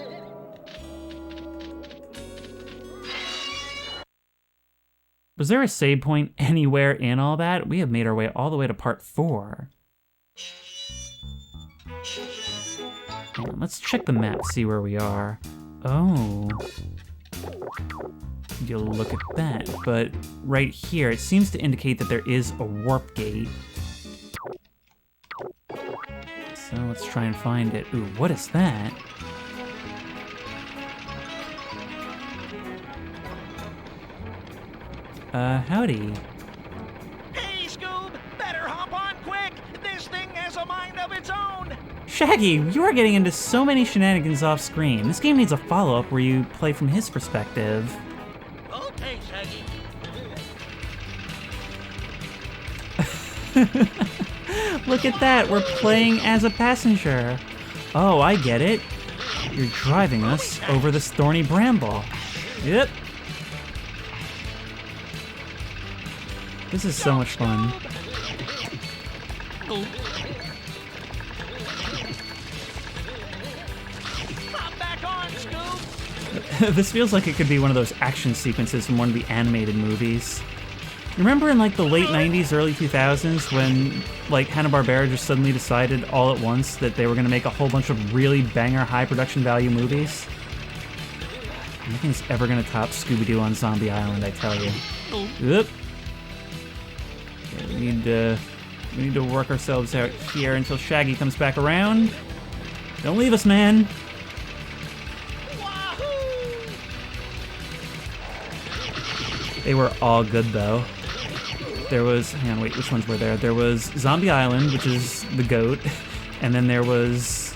Was there a save point anywhere in all that? We have made our way all the way to part 4. Hold on, let's check the map, see where we are. Oh. You'll look at that, but right here, it seems to indicate that there is a warp gate. So let's try and find it. Ooh, what is that? Howdy. Hey, Scoob! Better hop on quick! This thing has a mind of its own! Shaggy, you are getting into so many shenanigans off screen. This game needs a follow-up where you play from his perspective. Okay, Shaggy. Look at that, we're playing as a passenger. Oh, I get it. You're driving us over this thorny bramble. Yep. This is so much fun. Hop back on, Scoob! This feels like it could be one of those action sequences from one of the animated movies. Remember in like the late 90s, early 2000s when like Hanna-Barbera just suddenly decided all at once that they were gonna make a whole bunch of really banger high production value movies? Nothing's ever gonna top Scooby-Doo on Zombie Island, I tell you. Oop. Okay, we need to work ourselves out here until Shaggy comes back around. Don't leave us, man. Wahoo! They were all good though. There was, hang on, wait, which ones were there? There was Zombie Island, which is the goat, and then there was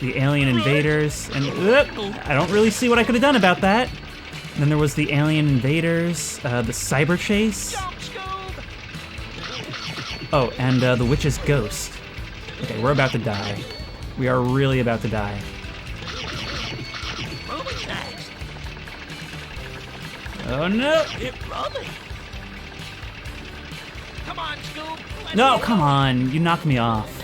the Alien Invaders, and I don't really see what I could have done about that. And then there was the Alien Invaders, the Cyber Chase. Jump, Scoob! Oh, and the Witch's Ghost. Okay, we're about to die. We are really about to die. Ruby's next. Oh no! Ruby! Come on, Scoob! Let's No, go. come on! You knocked me off.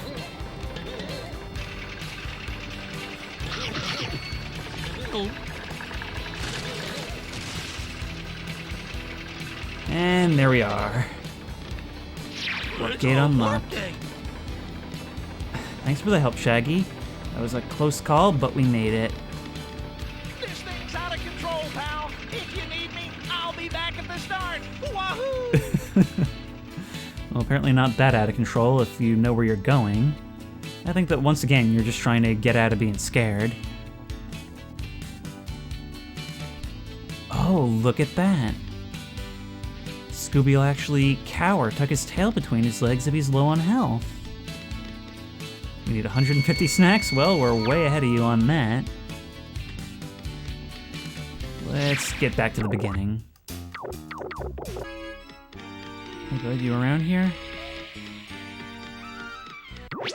And there we are. It's Gate all unlocked. working. Thanks for the help, Shaggy. That was a close call, but we made it. This thing's out of control, pal. If you need me, I'll be back at the start. Wahoo! Well, apparently not that out of control if you know where you're going. I think that once again, you're just trying to get out of being scared. Oh, look at that. Scooby will actually cower, tuck his tail between his legs if he's low on health. We need 150 snacks? Well, we're way ahead of you on that. Let's get back to the beginning. Hey bud, you around here?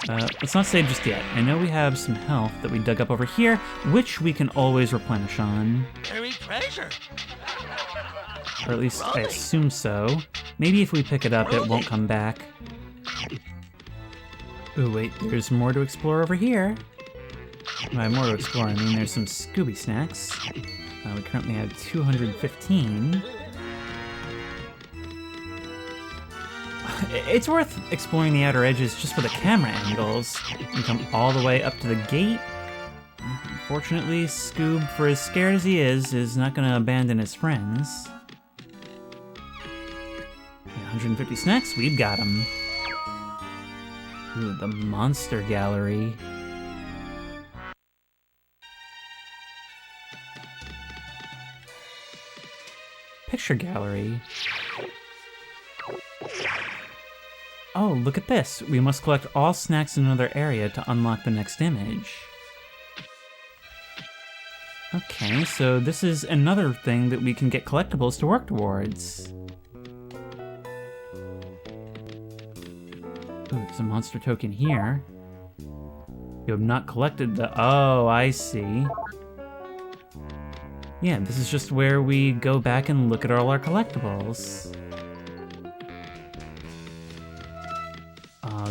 Let's not save just yet. I know we have some health that we dug up over here, which we can always replenish on. Buried treasure. Or at least I assume so. Maybe if we pick it up, it won't come back. Ooh, wait, there's more to explore over here. By more to explore, I mean there's some Scooby snacks. We currently have 215. It's worth exploring the outer edges just for the camera angles. You can come all the way up to the gate. Unfortunately, Scoob, for as scared as he is not going to abandon his friends. 150 snacks, we've got him. Ooh, the monster gallery. Picture gallery. Oh, look at this. We must collect all snacks in another area to unlock the next image. Okay, so this is another thing that we can get collectibles to work towards. Ooh, there's a monster token here. You have not collected the... Oh, I see. Yeah, this is just where we go back and look at all our collectibles.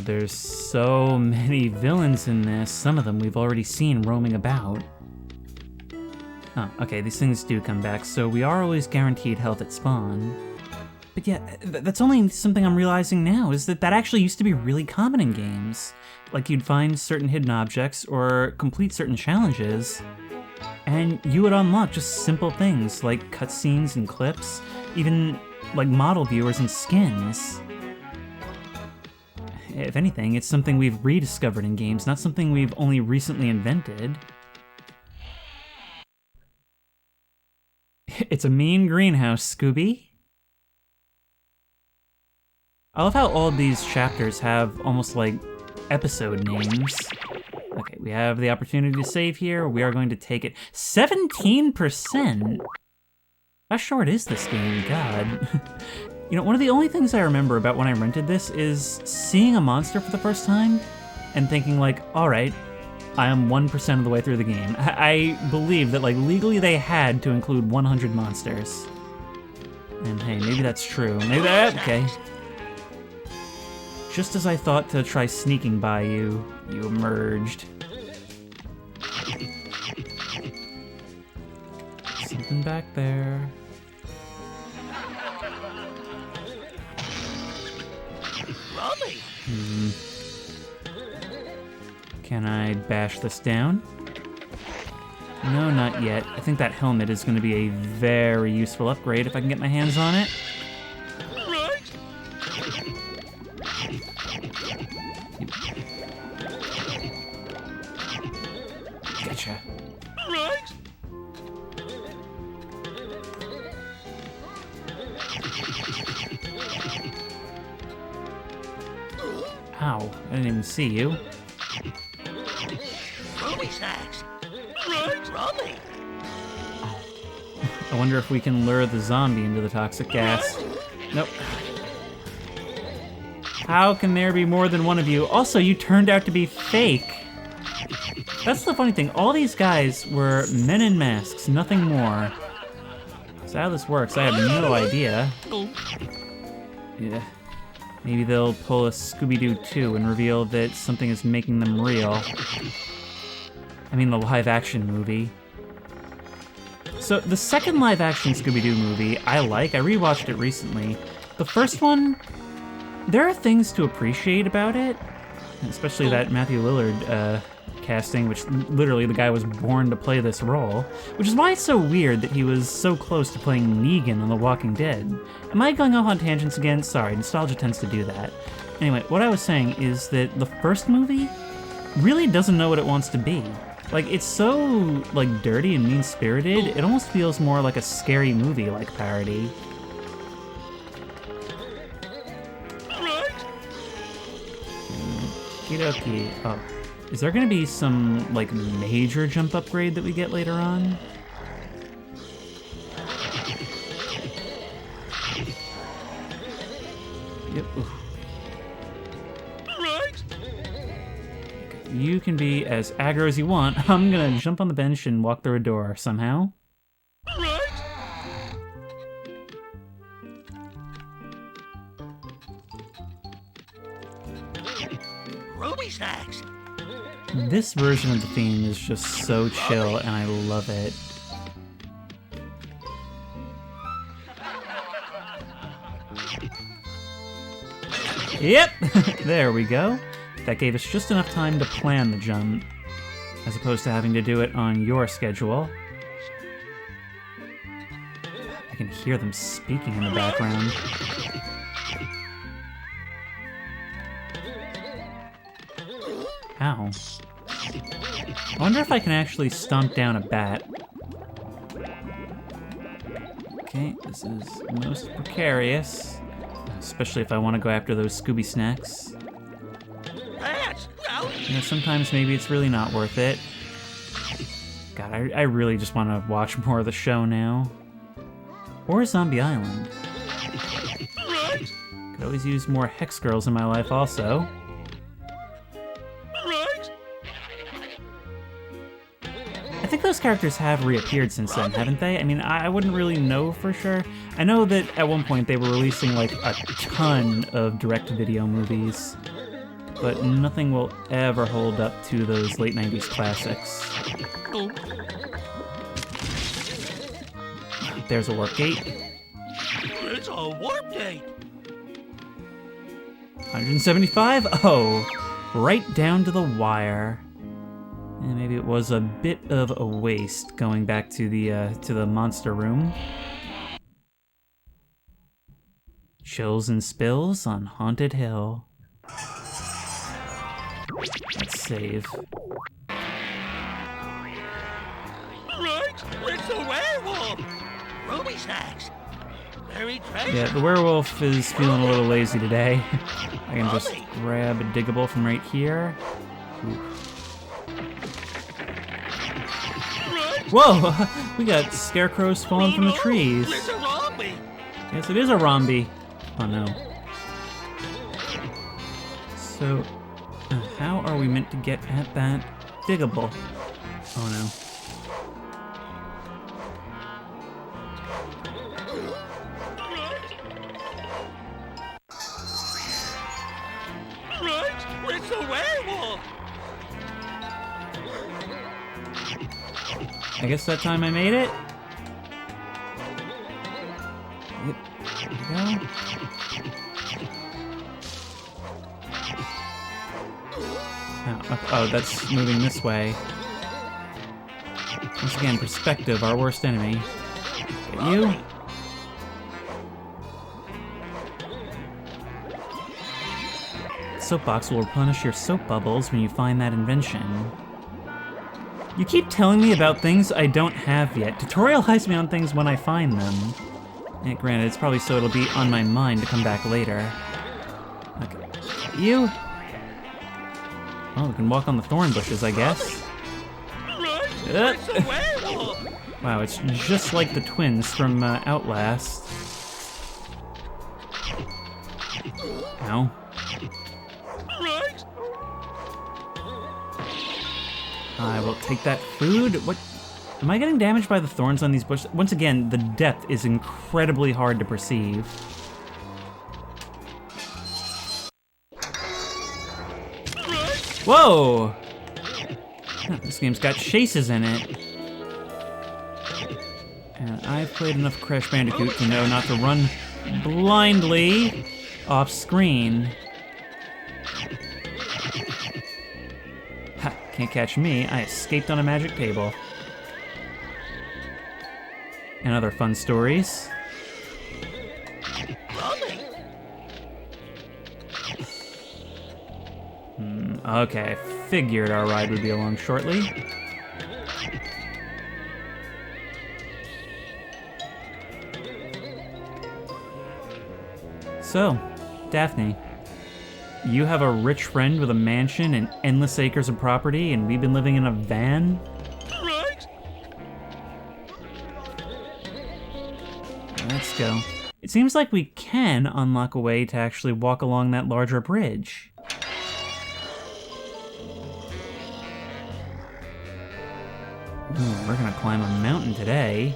There's so many villains in this. Some of them we've already seen roaming about. Oh, okay, these things do come back, so we are always guaranteed health at spawn. But yeah, that's only something I'm realizing now, is that actually used to be really common in games. Like you'd find certain hidden objects or complete certain challenges, and you would unlock just simple things like cutscenes and clips, even like model viewers and skins. If anything, it's something we've rediscovered in games, not something we've only recently invented. It's a mean greenhouse, Scooby. I love how all of these chapters have almost like episode names. Okay, we have the opportunity to save here. We are going to take it. 17%? How short is this game? God. You know, one of the only things I remember about when I rented this is seeing a monster for the first time and thinking like, all right, I am 1% of the way through the game. I believe that like legally they had to include 100 monsters. And hey, maybe that's true. Maybe that, okay. Just as I thought to try sneaking by you, you emerged. Something back there. Can I bash this down? No, not yet. I think that helmet is going to be a very useful upgrade if I can get my hands on it. Gotcha. Ow, I didn't even see you. I wonder if we can lure the zombie into the toxic gas. Nope. How can there be more than one of you? Also, you turned out to be fake. That's the funny thing. All these guys were men in masks, nothing more. So how this works, I have no idea. Yeah. Maybe they'll pull a Scooby-Doo 2 and reveal that something is making them real. I mean, the live-action movie. So, the second live-action Scooby-Doo movie, I like. I rewatched it recently. The first one, there are things to appreciate about it. Especially that Matthew Lillard casting, which literally the guy was born to play this role. Which is why it's so weird that he was so close to playing Negan on The Walking Dead. Am I going off on tangents again? Sorry, nostalgia tends to do that. Anyway, what I was saying is that the first movie really doesn't know what it wants to be. Like, it's so, like, dirty and mean-spirited, it almost feels more like a scary movie-like parody. Okie-dokie. Oh. Is there gonna be some, like, major jump upgrade that we get later on? Yep. Oof. You can be as aggro as you want. I'm gonna jump on the bench and walk through a door somehow. Ruby snacks. This version of the theme is just so chill, and I love it. Yep! There we go. That gave us just enough time to plan the jump, as opposed to having to do it on your schedule. I can hear them speaking in the background. Ow. I wonder if I can actually stomp down a bat. Okay, this is most precarious. Especially if I want to go after those Scooby snacks. You know, sometimes maybe it's really not worth it. God, I really just want to watch more of the show now. Or Zombie Island. Could always use more Hex Girls in my life also. I think those characters have reappeared since then, haven't they? I mean, I wouldn't really know for sure. I know that at one point they were releasing like a ton of direct-to-video movies, but nothing will ever hold up to those late 90s classics. There's a warp gate. It's a warp gate. 175? Oh, right down to the wire. And maybe it was a bit of a waste going back to the monster room. Chills and spills on Haunted Hill. Let's save. Right, it's a werewolf! Ruby snacks! Very treasure! Yeah, the werewolf is feeling a little lazy today. I can just grab a diggable from right here. Oof. Whoa! We got scarecrows falling from the trees. It's a zombie! Yes, it is a Romby. Oh no. So, how are we meant to get at that diggable? Oh no. Right, it's a werewolf! I guess that time I made it. Yep. There we go. Oh, that's moving this way. Once again, perspective, our worst enemy. Get you. Soapbox will replenish your soap bubbles when you find that invention. You keep telling me about things I don't have yet. Tutorialize me on things when I find them. And granted, it's probably so it'll be on my mind to come back later. Okay. You? Oh, we can walk on the thorn bushes, I guess. It's a werewolf! Wow, it's just like the twins from Outlast. Ow. Right? I will take that food. What? Am I getting damaged by the thorns on these bushes? Once again, the depth is incredibly hard to perceive. Whoa! Huh, this game's got chases in it. And I've played enough Crash Bandicoot to know not to run blindly off screen. Ha, can't catch me. I escaped on a magic table. And other fun stories. Okay, I figured our ride would be along shortly. So, Daphne, you have a rich friend with a mansion and endless acres of property, and we've been living in a van? Right? Let's go. It seems like we can unlock a way to actually walk along that larger bridge. Ooh, we're gonna climb a mountain today.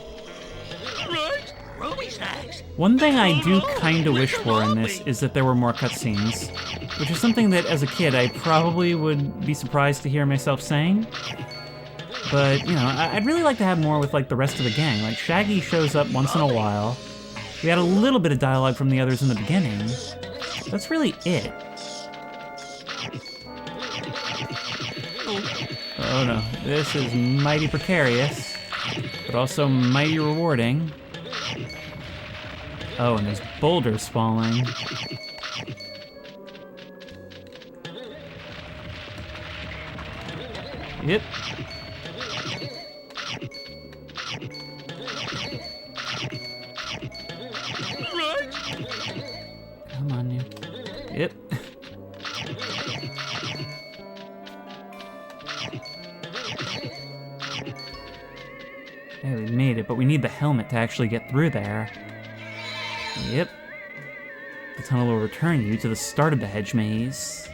Right? Ruby snacks! One thing I do kinda wish for in this is that there were more cutscenes, which is something that as a kid I probably would be surprised to hear myself saying. But, you know, I'd really like to have more with like the rest of the gang. Like Shaggy shows up once in a while. We had a little bit of dialogue from the others in the beginning. That's really it. Oh no, this is mighty precarious, but also mighty rewarding. Oh, and there's boulders falling. Yep. Come on, you. Yep. Yeah, we made it, but we need the helmet to actually get through there. Yep. The tunnel will return you to the start of the hedge maze.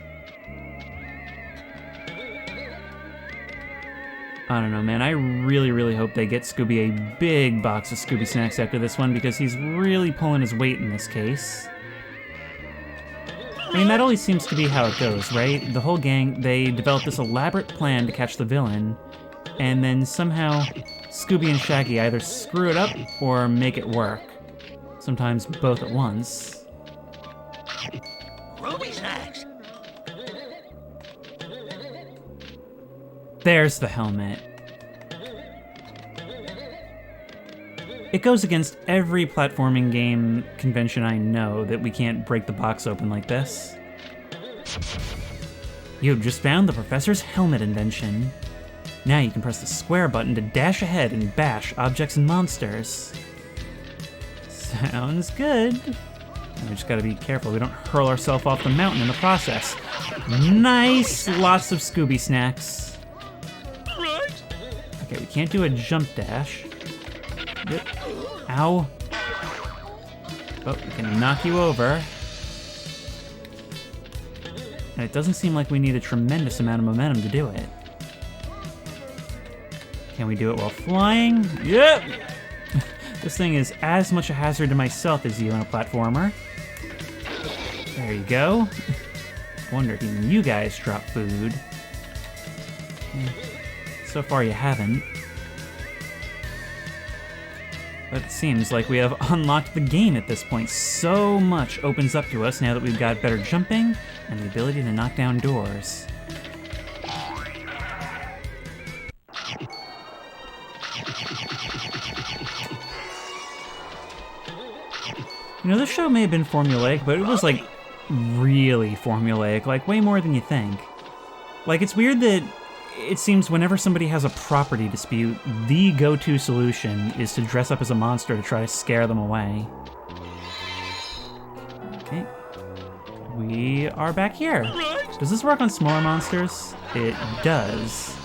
I don't know, man. I really, really hope they get Scooby a big box of Scooby snacks after this one, because he's really pulling his weight in this case. I mean, that always seems to be how it goes, right? The whole gang, they develop this elaborate plan to catch the villain, and then somehow Scooby and Shaggy either screw it up or make it work. Sometimes both at once. Ruby snacks! There's the helmet. It goes against every platforming game convention I know that we can't break the box open like this. You've just found the professor's helmet invention. Now you can press the square button to dash ahead and bash objects and monsters. Sounds good. We just gotta be careful we don't hurl ourselves off the mountain in the process. Nice! Lots of Scooby snacks. Okay, we can't do a jump dash. Ow. But we can knock you over. And it doesn't seem like we need a tremendous amount of momentum to do it. Can we do it while flying? Yep! This thing is as much a hazard to myself as you in a platformer. There you go. Wonder if even you guys drop food. So far you haven't. But it seems like we have unlocked the game at this point. So much opens up to us now that we've got better jumping and the ability to knock down doors. You know, this show may have been formulaic, but it was like really formulaic, like way more than you think. Like, it's weird that it seems whenever somebody has a property dispute, the go-to solution is to dress up as a monster to try to scare them away. Okay. We are back here. Does this work on smaller monsters? It does.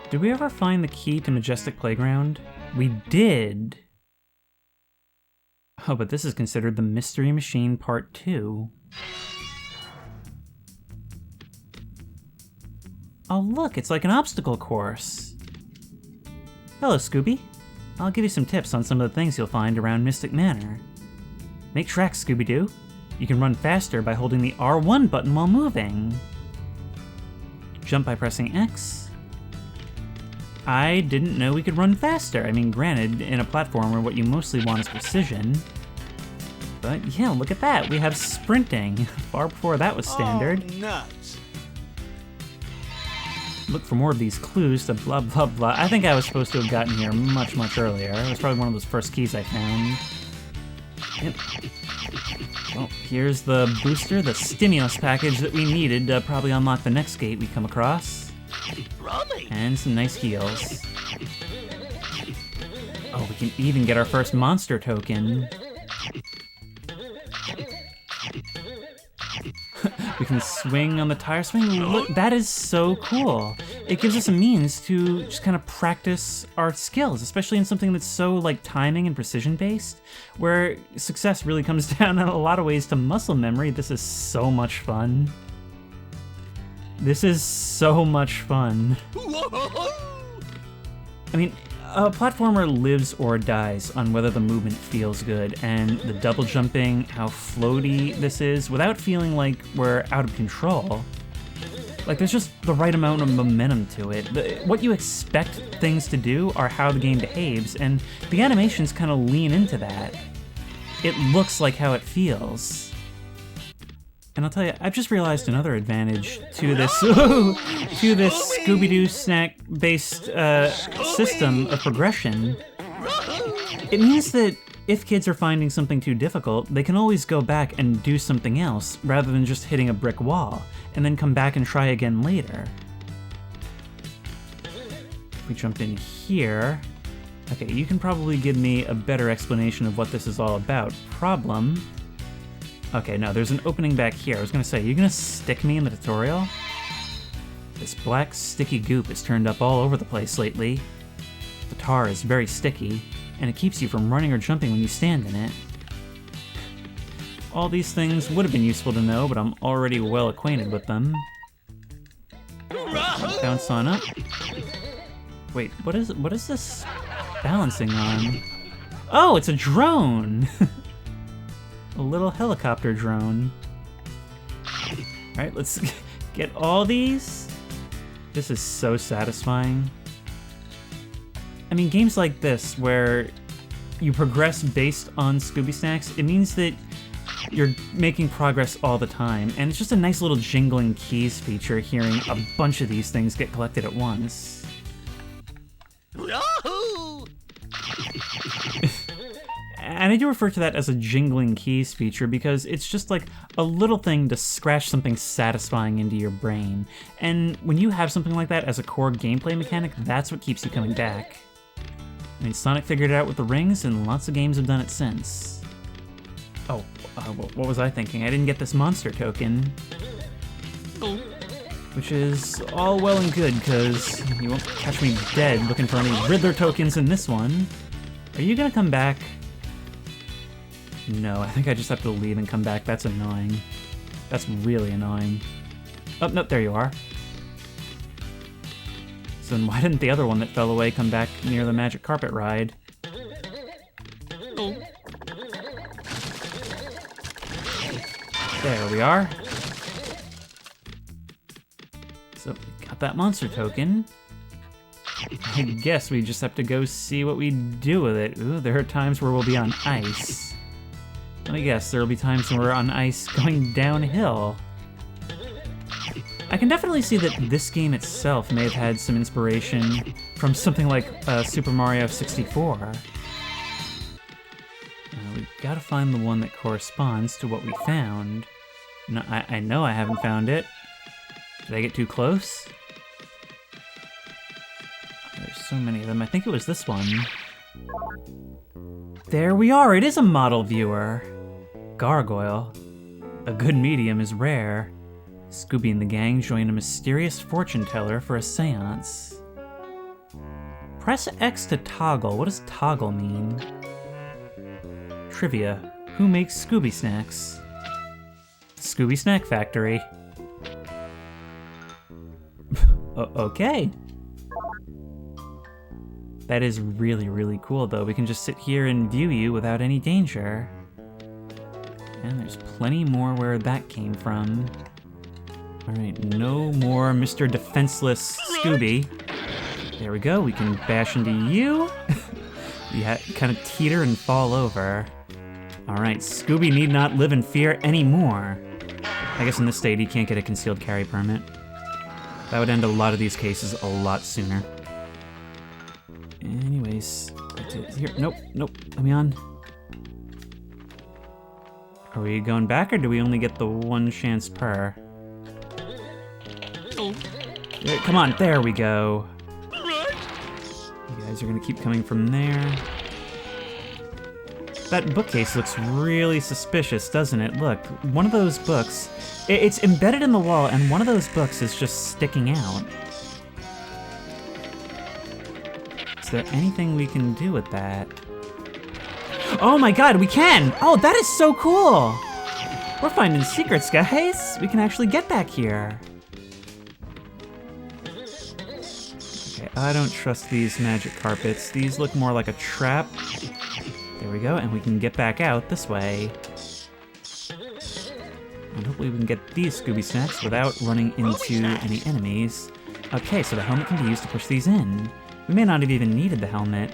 Did we ever find the key to Majestic Playground? We did. Oh, but this is considered the Mystery Machine Part 2. Oh look, it's like an obstacle course. Hello, Scooby. I'll give you some tips on some of the things you'll find around Mystic Manor. Make tracks, Scooby-Doo. You can run faster by holding the R1 button while moving. Jump by pressing X. I didn't know we could run faster. I mean, granted, in a platformer, what you mostly want is precision. But yeah, look at that. We have sprinting, far before that was standard. Oh, nuts. Look for more of these clues to blah, blah, blah. I think I was supposed to have gotten here much, much earlier. It was probably one of those first keys I found. Yep. Well, here's the booster, the stimulus package that we needed to probably unlock the next gate we come across. And some nice heals. Oh, we can even get our first monster token. We can swing on the tire swing. Look, that is so cool. It gives us a means to just kind of practice our skills, especially in something that's so like timing and precision based, where success really comes down in a lot of ways to muscle memory. This is so much fun. This is so much fun. I mean, a platformer lives or dies on whether the movement feels good, and the double jumping, how floaty this is, without feeling like we're out of control. Like, there's just the right amount of momentum to it. What you expect things to do are how the game behaves, and the animations kind of lean into that. It looks like how it feels. And I'll tell you, I've just realized another advantage to this Scooby-Doo snack-based system of progression. It means that if kids are finding something too difficult, they can always go back and do something else rather than just hitting a brick wall, and then come back and try again later. If we jump in here... Okay, you can probably give me a better explanation of what this is all about. Problem... Okay, no, there's an opening back here. I was gonna say, you gonna stick me in the tutorial? This black sticky goop has turned up all over the place lately. The tar is very sticky, and it keeps you from running or jumping when you stand in it. All these things would have been useful to know, but I'm already well acquainted with them. Bounce on up. Wait, what is this balancing on? Oh, it's a drone! A little helicopter drone. Alright, let's get all these. This is so satisfying. I mean, games like this, where you progress based on Scooby Snacks, it means that you're making progress all the time, and it's just a nice little jingling keys feature hearing a bunch of these things get collected at once. Yahoo! And I do refer to that as a jingling keys feature because it's just like a little thing to scratch something satisfying into your brain. And when you have something like that as a core gameplay mechanic, that's what keeps you coming back. I mean, Sonic figured it out with the rings, and lots of games have done it since. Oh, what was I thinking? I didn't get this monster token. Which is all well and good, because you won't catch me dead looking for any Riddler tokens in this one. Are you gonna come back? No, I think I just have to leave and come back. That's annoying. That's really annoying. Oh, no, there you are. So then why didn't the other one that fell away come back near the magic carpet ride? There we are. So we got that monster token. I guess we just have to go see what we do with it. Ooh, there are times where we'll be on ice. Let me guess, there'll be times when we're on ice going downhill. I can definitely see that this game itself may have had some inspiration from something like Super Mario 64. We've got to find the one that corresponds to what we found. No, I know I haven't found it. Did I get too close? There's so many of them. I think it was this one. There we are! It is a model viewer! Gargoyle. A good medium is rare. Scooby and the gang join a mysterious fortune teller for a seance. Press X to toggle. What does toggle mean? Trivia. Who makes Scooby snacks? Scooby Snack Factory. Okay. That is really, really cool, though. We can just sit here and view you without any danger. And there's plenty more where that came from. Alright, no more Mr. Defenseless Scooby. There we go, we can bash into you. You kind of teeter and fall over. Alright, Scooby need not live in fear anymore. I guess in this state he can't get a concealed carry permit. That would end a lot of these cases a lot sooner. Anyways, here, nope, let me on. Are we going back, or do we only get the one chance per? Come on, there we go. You guys are gonna keep coming from there. That bookcase looks really suspicious, doesn't it? Look, one of those books, it's embedded in the wall, and one of those books is just sticking out. Is there anything we can do with that? Oh my god, we can! Oh, that is so cool! We're finding secrets, guys! We can actually get back here. Okay, I don't trust these magic carpets. These look more like a trap. There we go, and we can get back out this way. And hopefully we can get these Scooby snacks without running into any enemies. Okay, so the helmet can be used to push these in. We may not have even needed the helmet.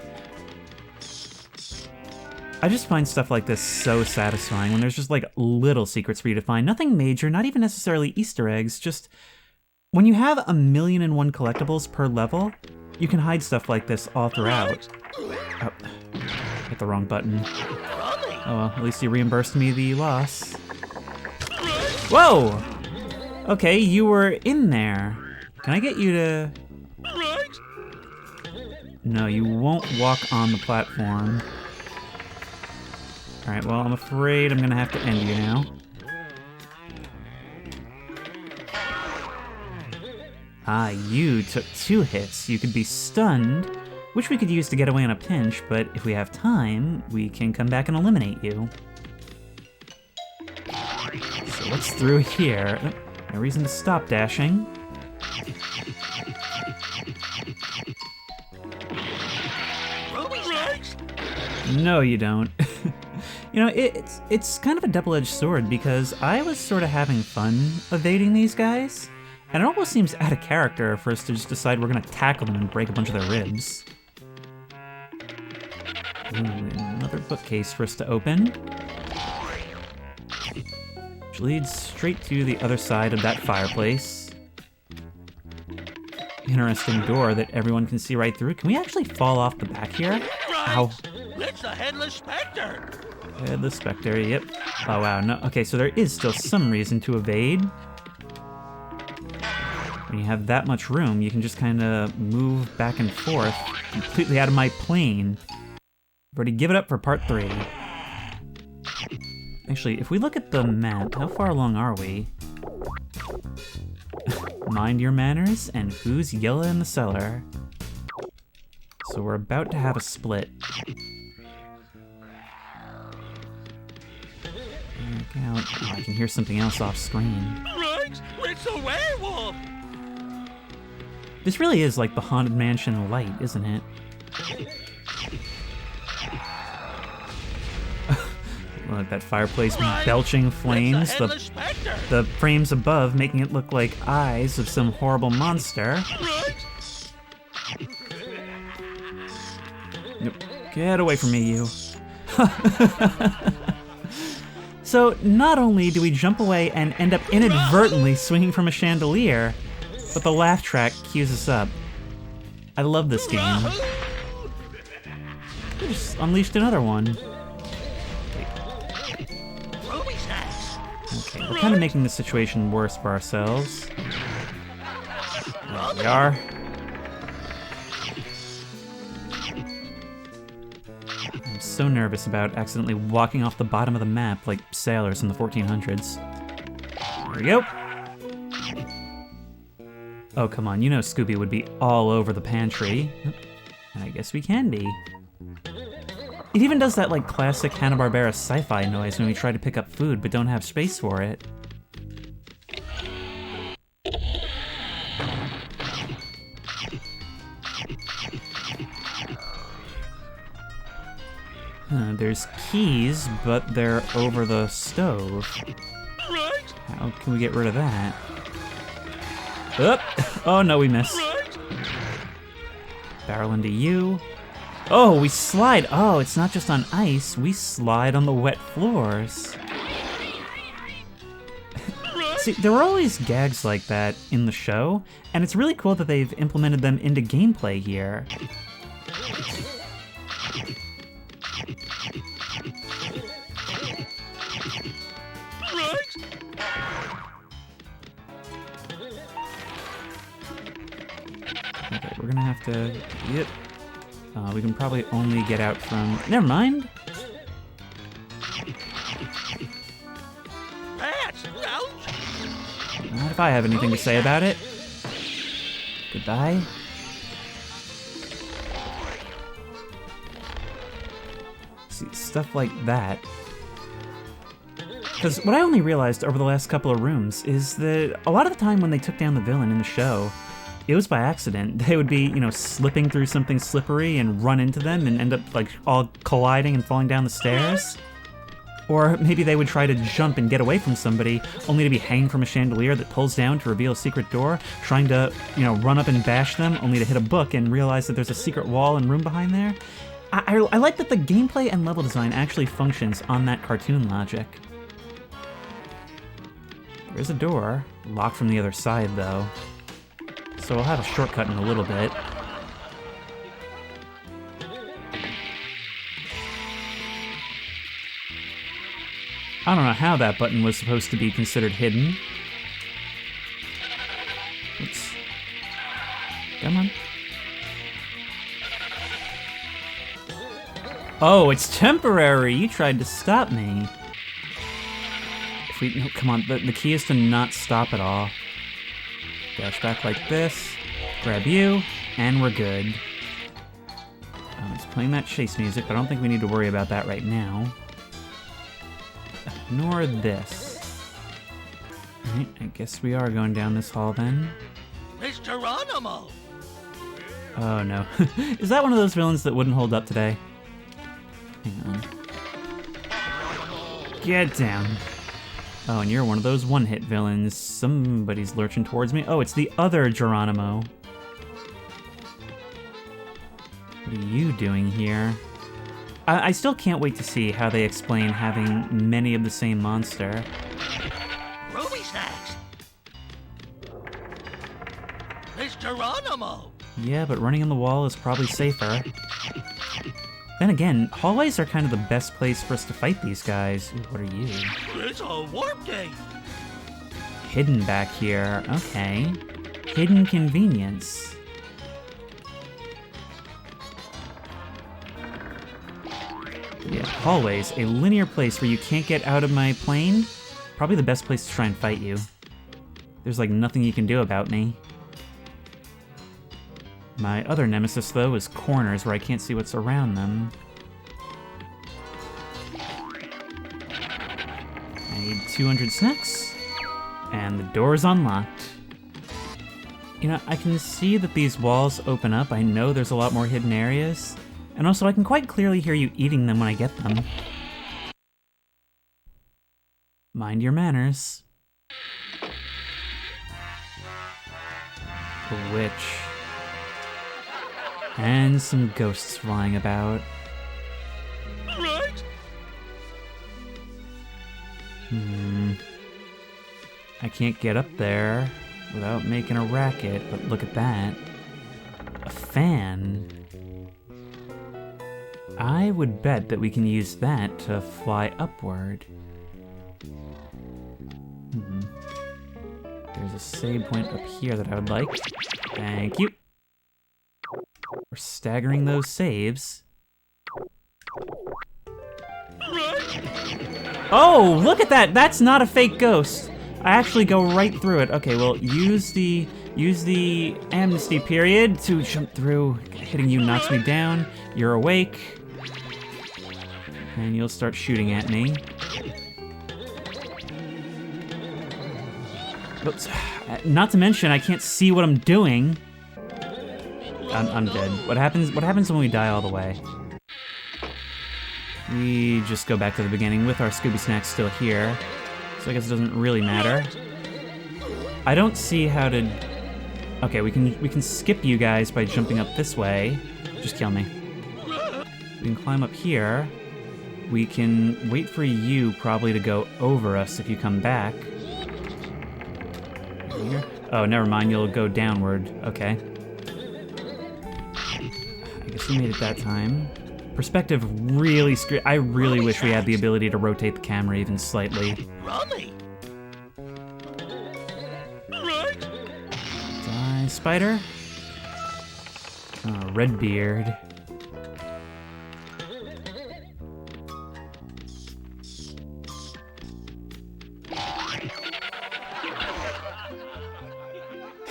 I just find stuff like this so satisfying when there's just like little secrets for you to find. Nothing major, not even necessarily Easter eggs, just when you have 1,000,001 collectibles per level, you can hide stuff like this all throughout. Oh, hit the wrong button. Oh well, at least you reimbursed me the loss. Whoa! Okay, you were in there. Can I get you to... No, you won't walk on the platform. Alright, well, I'm afraid I'm gonna have to end you now. Ah, you took 2 hits. You could be stunned, which we could use to get away in a pinch, but if we have time, we can come back and eliminate you. So what's through here? Oh, no reason to stop dashing. No, you don't. You know, it's kind of a double-edged sword because I was sort of having fun evading these guys, and it almost seems out of character for us to just decide we're gonna tackle them and break a bunch of their ribs. Ooh, another bookcase for us to open. which leads straight to the other side of that fireplace. Interesting door that everyone can see right through. Can we actually fall off the back here? Ow. It's the Headless Spectre! Headless Spectre, yep. Oh wow, no. Okay, so there is still some reason to evade. When you have that much room, you can just kind of move back and forth completely out of my plane. I've already given up for part 3. Actually, if we look at the map, how far along are we? Mind your manners, and who's yellow in the cellar? So we're about to have a split. Look out. Oh, I can hear something else off screen. Right? It's a werewolf! This really is like the Haunted Mansion light, isn't it? Look, that fireplace belching flames, the frames above making it look like eyes of some horrible monster. Nope. Get away from me, you. So, not only do we jump away and end up inadvertently swinging from a chandelier, but the laugh track cues us up. I love this game. We just unleashed another one. Okay, we're kind of making the situation worse for ourselves. There we are. I'm so nervous about accidentally walking off the bottom of the map like sailors in the 1400s. There we go. Oh, come on, you know Scooby would be all over the pantry. I guess we can be. It even does that like classic Hanna-Barbera sci-fi noise when we try to pick up food but don't have space for it. There's keys, but they're over the stove. How can we get rid of that? Oh no, we missed. Barrel into you. Oh, we slide. Oh, it's not just on ice. We slide on the wet floors. See, there were always gags like that in the show, and it's really cool that they've implemented them into gameplay here. Okay, we're gonna have to... Yep. We can probably only get out from... Never mind! Not if I have anything to say about it. Goodbye. See, stuff like that. Because what I only realized over the last couple of rooms is that a lot of the time when they took down the villain in the show, it was by accident. They would be, you know, slipping through something slippery and run into them and end up, like, all colliding and falling down the stairs. Or maybe they would try to jump and get away from somebody, only to be hanging from a chandelier that pulls down to reveal a secret door, trying to, you know, run up and bash them, only to hit a book and realize that there's a secret wall and room behind there. I like that the gameplay and level design actually functions on that cartoon logic. There's a door, locked from the other side, though. So we'll have a shortcut in a little bit. I don't know how that button was supposed to be considered hidden. Oops. Come on. Oh, it's temporary! You tried to stop me. If we... No, come on, the key is to not stop at all. Dash back like this, grab you, and we're good. It's playing that chase music, but I don't think we need to worry about that right now. Ignore this. Alright, I guess we are going down this hall then. It's Geronimo! Oh no. Is that one of those villains that wouldn't hold up today? Hang on. Get down. Oh, and you're one of those one-hit villains. Somebody's lurching towards me. Oh, it's the other Geronimo. What are you doing here? I still can't wait to see how they explain having many of the same monster. Geronimo! Yeah, but running on the wall is probably safer. Then again, hallways are kind of the best place for us to fight these guys. Ooh, what are you? It's a warp gate! Hidden back here. Okay. Hidden convenience. Yeah, hallways. A linear place where you can't get out of my plane. Probably the best place to try and fight you. There's like nothing you can do about me. My other nemesis, though, is corners where I can't see what's around them. I need 200 snacks. And the door's unlocked. You know, I can see that these walls open up. I know there's a lot more hidden areas. And also, I can quite clearly hear you eating them when I get them. Mind your manners. A witch. And some ghosts flying about. Right? I can't get up there without making a racket, but look at that. A fan. I would bet that we can use that to fly upward. There's a save point up here that I would like. Thank you. We're staggering those saves. Oh, look at that! That's not a fake ghost. I actually go right through it. Okay, well, use the amnesty period to jump through. Hitting you knocks me down. You're awake. And you'll start shooting at me. Oops. Not to mention, I can't see what I'm doing. I'm dead. What happens when we die all the way? We just go back to the beginning with our Scooby snacks still here. So I guess it doesn't really matter. I don't see how to... Okay, we can skip you guys by jumping up this way. Just kill me. We can climb up here. We can wait for you probably to go over us if you come back. Here? Oh, never mind, you'll go downward. Okay. I guess we made it that time. Perspective really I really wish we had the ability to rotate the camera even slightly. Rummy! Right? Die, spider. Oh, Redbeard.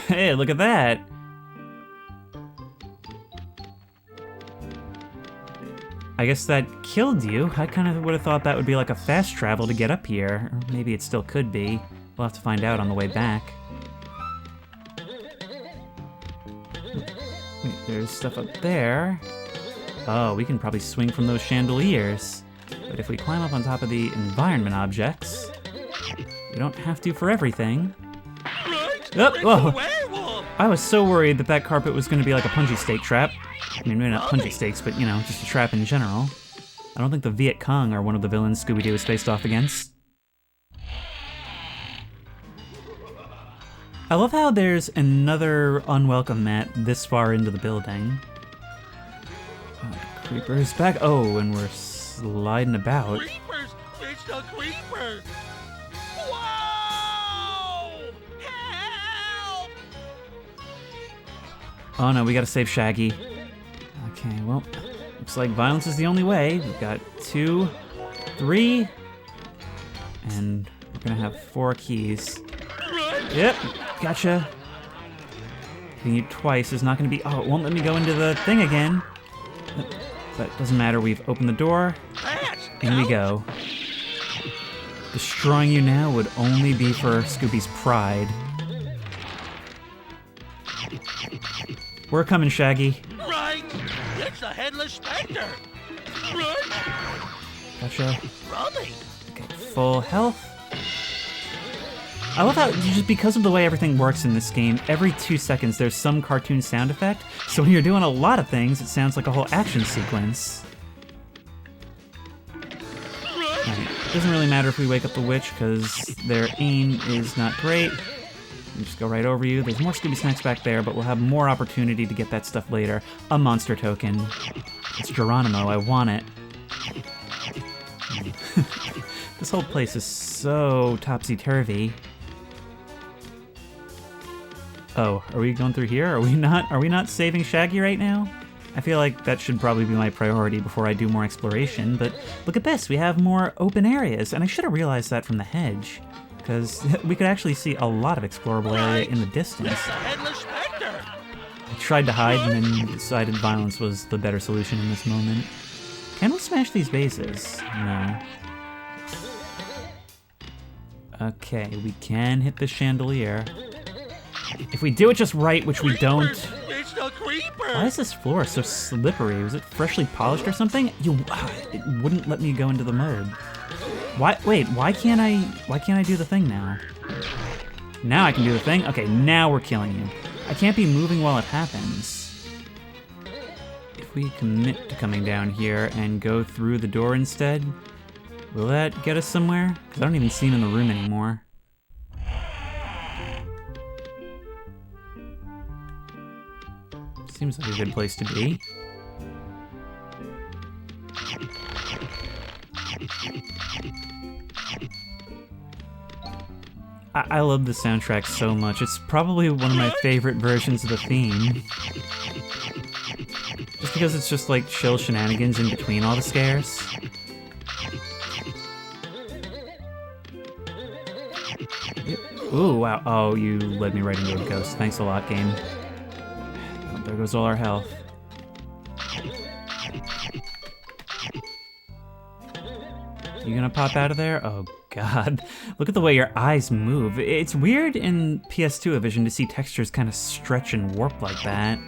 Hey, look at that! I guess that killed you. I kind of would have thought that would be like a fast travel to get up here. Or maybe it still could be. We'll have to find out on the way back. Wait, there's stuff up there. Oh, we can probably swing from those chandeliers. But if we climb up on top of the environment objects, we don't have to for everything. Oh, I was so worried that that carpet was going to be like a punji steak trap. I mean, maybe not punji steaks, but, you know, just a trap in general. I don't think the Viet Cong are one of the villains Scooby-Doo is faced off against. I love how there's another unwelcome mat this far into the building. Oh, creeper's back. Oh, and we're sliding about. Creepers! It's the creeper! Whoa! Help! Oh no, we gotta save Shaggy. Okay, well, looks like violence is the only way. We've got 2, 3, and we're gonna have 4 keys. Yep, gotcha. Hitting you twice is not gonna be... Oh, it won't let me go into the thing again. But it doesn't matter, we've opened the door. In we go. Destroying you now would only be for Scooby's pride. We're coming, Shaggy. Right! It's the Headless Spectre! Right! Gotcha. Rummy! Okay, full health. I love how, just because of the way everything works in this game, every 2 seconds there's some cartoon sound effect, so when you're doing a lot of things, it sounds like a whole action sequence. Right. Doesn't really matter if we wake up the witch, because their aim is not great. can just go right over you. There's more Scooby Snacks back there, but we'll have more opportunity to get that stuff later. A monster token. It's Geronimo, I want it. This whole place is so topsy-turvy. Oh, are we going through here? Are we not saving Shaggy right now? I feel like that should probably be my priority before I do more exploration, but look at this, we have more open areas, and I should have realized that from the hedge, because we could actually see a lot of explorable area in the distance. It's the Headless Spectre! I tried to hide and then decided violence was the better solution in this moment. Can we smash these vases? No. Okay, we can hit the chandelier. If we do it just right, which we don't... It's the Creeper! Why is this floor so slippery? Was it freshly polished or something? It wouldn't let me go into the mode. Wait, why can't I do the thing now? Now I can do the thing? Okay, now we're killing you. I can't be moving while it happens. If we commit to coming down here and go through the door instead, will that get us somewhere? Because I don't even see him in the room anymore. Seems like a good place to be. I love the soundtrack so much. It's probably one of my favorite versions of the theme. Just because it's just like chill shenanigans in between all the scares. Ooh, wow. Oh, you led me right into a ghost. Thanks a lot, game. Oh, there goes all our health. You gonna pop out of there? Oh god. Look at the way your eyes move. It's weird in PS2 Vision to see textures kind of stretch and warp like that.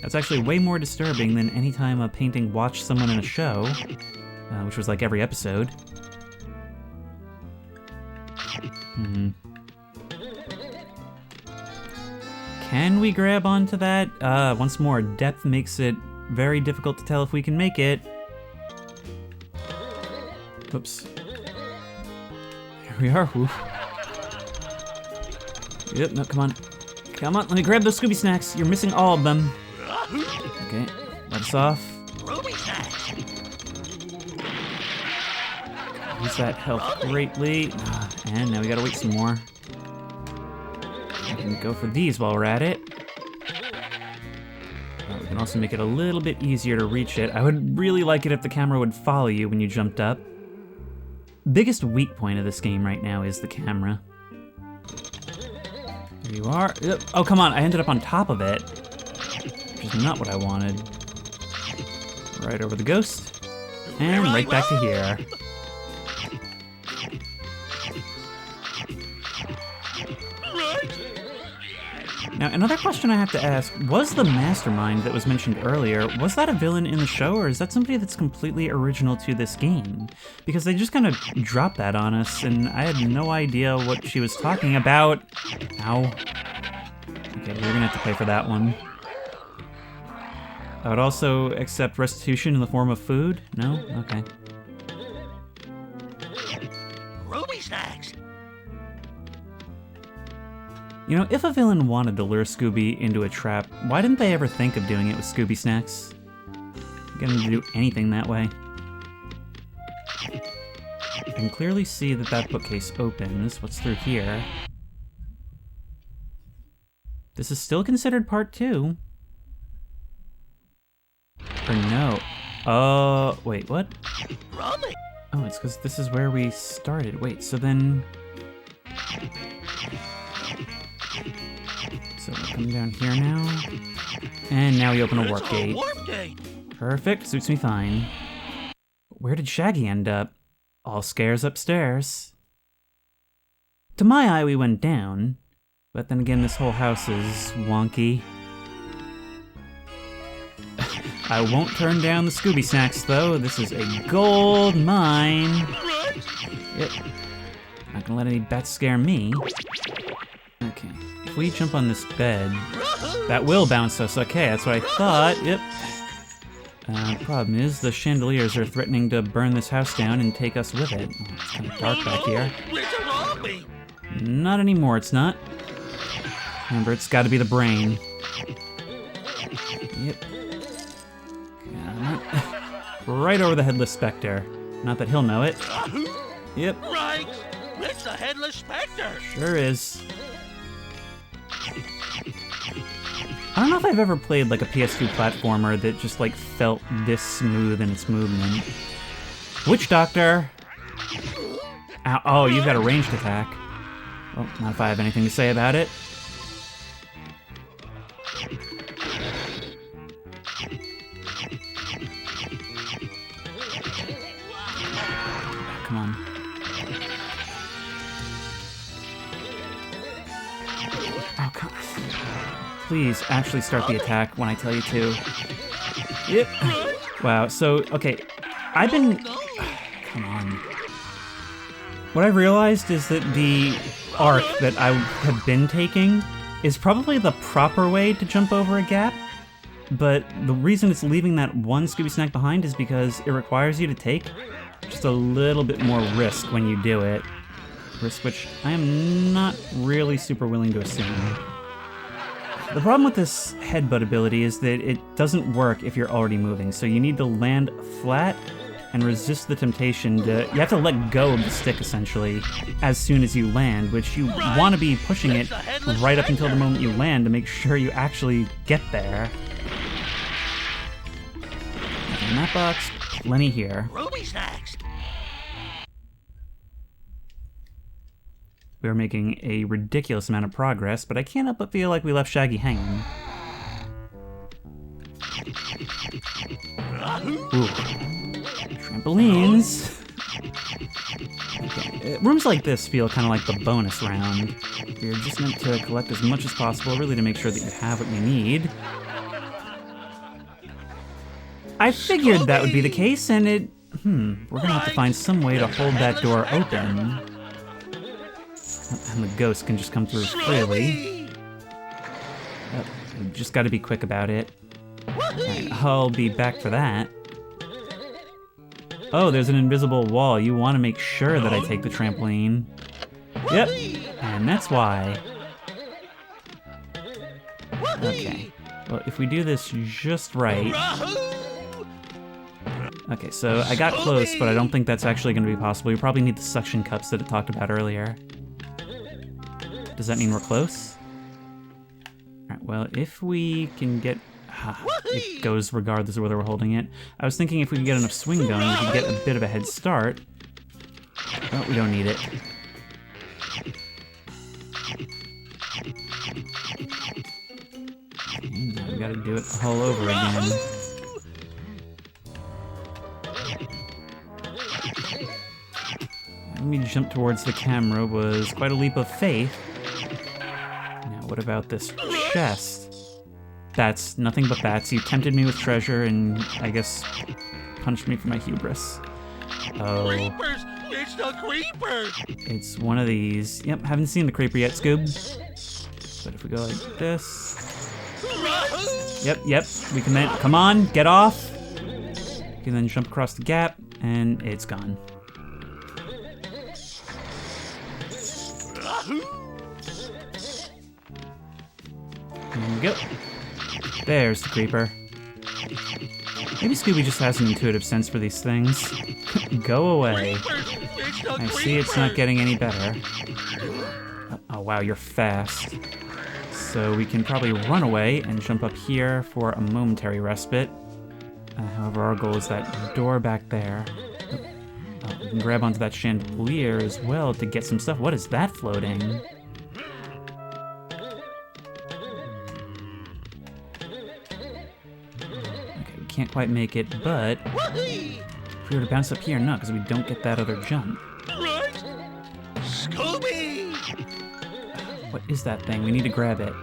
That's actually way more disturbing than any time a painting watched someone in a show, which was like every episode. Can we grab onto that? Once more, depth makes it very difficult to tell if we can make it. Oops. Here we are. Ooh. Yep, no, come on. Come on, let me grab those Scooby Snacks. You're missing all of them. Okay, let us off. Use that health greatly. And now we gotta wait some more. We can go for these while we're at it. We can also make it a little bit easier to reach it. I would really like it if the camera would follow you when you jumped up. Biggest weak point of this game right now is the camera. There you are. Oh, come on, I ended up on top of it. Which is not what I wanted. Right over the ghost. And right back to here. Now, another question I have to ask, was the mastermind that was mentioned earlier, was that a villain in the show, or is that somebody that's completely original to this game? Because they just kind of dropped that on us, and I had no idea what she was talking about. Ow. Okay, we're gonna have to pay for that one. I would also accept restitution in the form of food? No? Okay. Ruby Snacks! You know, if a villain wanted to lure Scooby into a trap, why didn't they ever think of doing it with Scooby Snacks? Get him to do anything that way. I can clearly see that that bookcase opens. What's through here? This is still considered part 2. Or no. Wait, what? Rummy! Oh, it's because this is where we started. Wait, so then... So we'll come down here now. And now we open a warp gate. Perfect, suits me fine. Where did Shaggy end up? All scares upstairs. To my eye, we went down. But then again, this whole house is wonky. I won't turn down the Scooby Snacks, though. This is a gold mine. Yep. Not gonna let any bats scare me. Okay. If we jump on this bed, that will bounce us. Okay, that's what I thought. Yep. Problem is, the chandeliers are threatening to burn this house down and take us with it. Oh, it's kind of dark back here. Not anymore, it's not. Remember, it's got to be the brain. Yep. Right over the Headless Spectre. Not that he'll know it. Yep. Right! It's the Headless Spectre! Sure is. I don't know if I've ever played like a PS2 platformer that just like felt this smooth in its movement. Witch Doctor! Ow. Oh, you've got a ranged attack. Well, not if I have anything to say about it. Come on. Oh, come on. Please actually start the attack when I tell you to. Yep. Wow, so, okay. I've been... Come on. What I've realized is that the arc that I have been taking is probably the proper way to jump over a gap, but the reason it's leaving that one Scooby Snack behind is because it requires you to take just a little bit more risk when you do it. Risk which I am not really super willing to assume. The problem with this headbutt ability is that it doesn't work if you're already moving, so you need to land flat and resist the temptation to... You have to let go of the stick, essentially, as soon as you land, which you want to be pushing it right up until the moment you land to make sure you actually get there. In that box, plenty here. Ruby snacks! We are making a ridiculous amount of progress, but I can't help but feel like we left Shaggy hanging. Ooh. Trampolines. Okay. Rooms like this feel kind of like the bonus round. You're just meant to collect as much as possible, really to make sure that you have what you need. I figured that would be the case, and it... we're gonna have to find some way to hold that door open. And the ghost can just come through freely. We've just got to be quick about it. Right, I'll be back for that. Oh, there's an invisible wall. You want to make sure that I take the trampoline. Yep, and that's why. Okay, well, if we do this just right... Okay, so I got close, but I don't think that's actually going to be possible. You probably need the suction cups that it talked about earlier. Does that mean we're close? Alright, well, if we can get... it goes regardless of whether we're holding it. I was thinking if we could get enough swing going, we could get a bit of a head start. Oh, we don't need it. And now we gotta do it all over again. Let me jump towards the camera was quite a leap of faith. Now, what about this chest? Bats, nothing but bats. You tempted me with treasure and, I guess, punished me for my hubris. Oh. Creepers! It's the creepers! It's one of these. Yep, haven't seen the creeper yet, Scoob. But if we go like this... Yep, we can then... Come on, get off! You can then jump across the gap, and it's gone. There we go. There's the creeper. Maybe Scooby just has an intuitive sense for these things. Go away. I see it's not getting any better. Oh wow, you're fast. So we can probably run away and jump up here for a momentary respite. However, our goal is that door back there. Oh, we can grab onto that chandelier as well to get some stuff. What is that floating? Can't quite make it, but if we were to bounce up here, no, because we don't get that other jump. Right? Scooby! What is that thing? We need to grab it.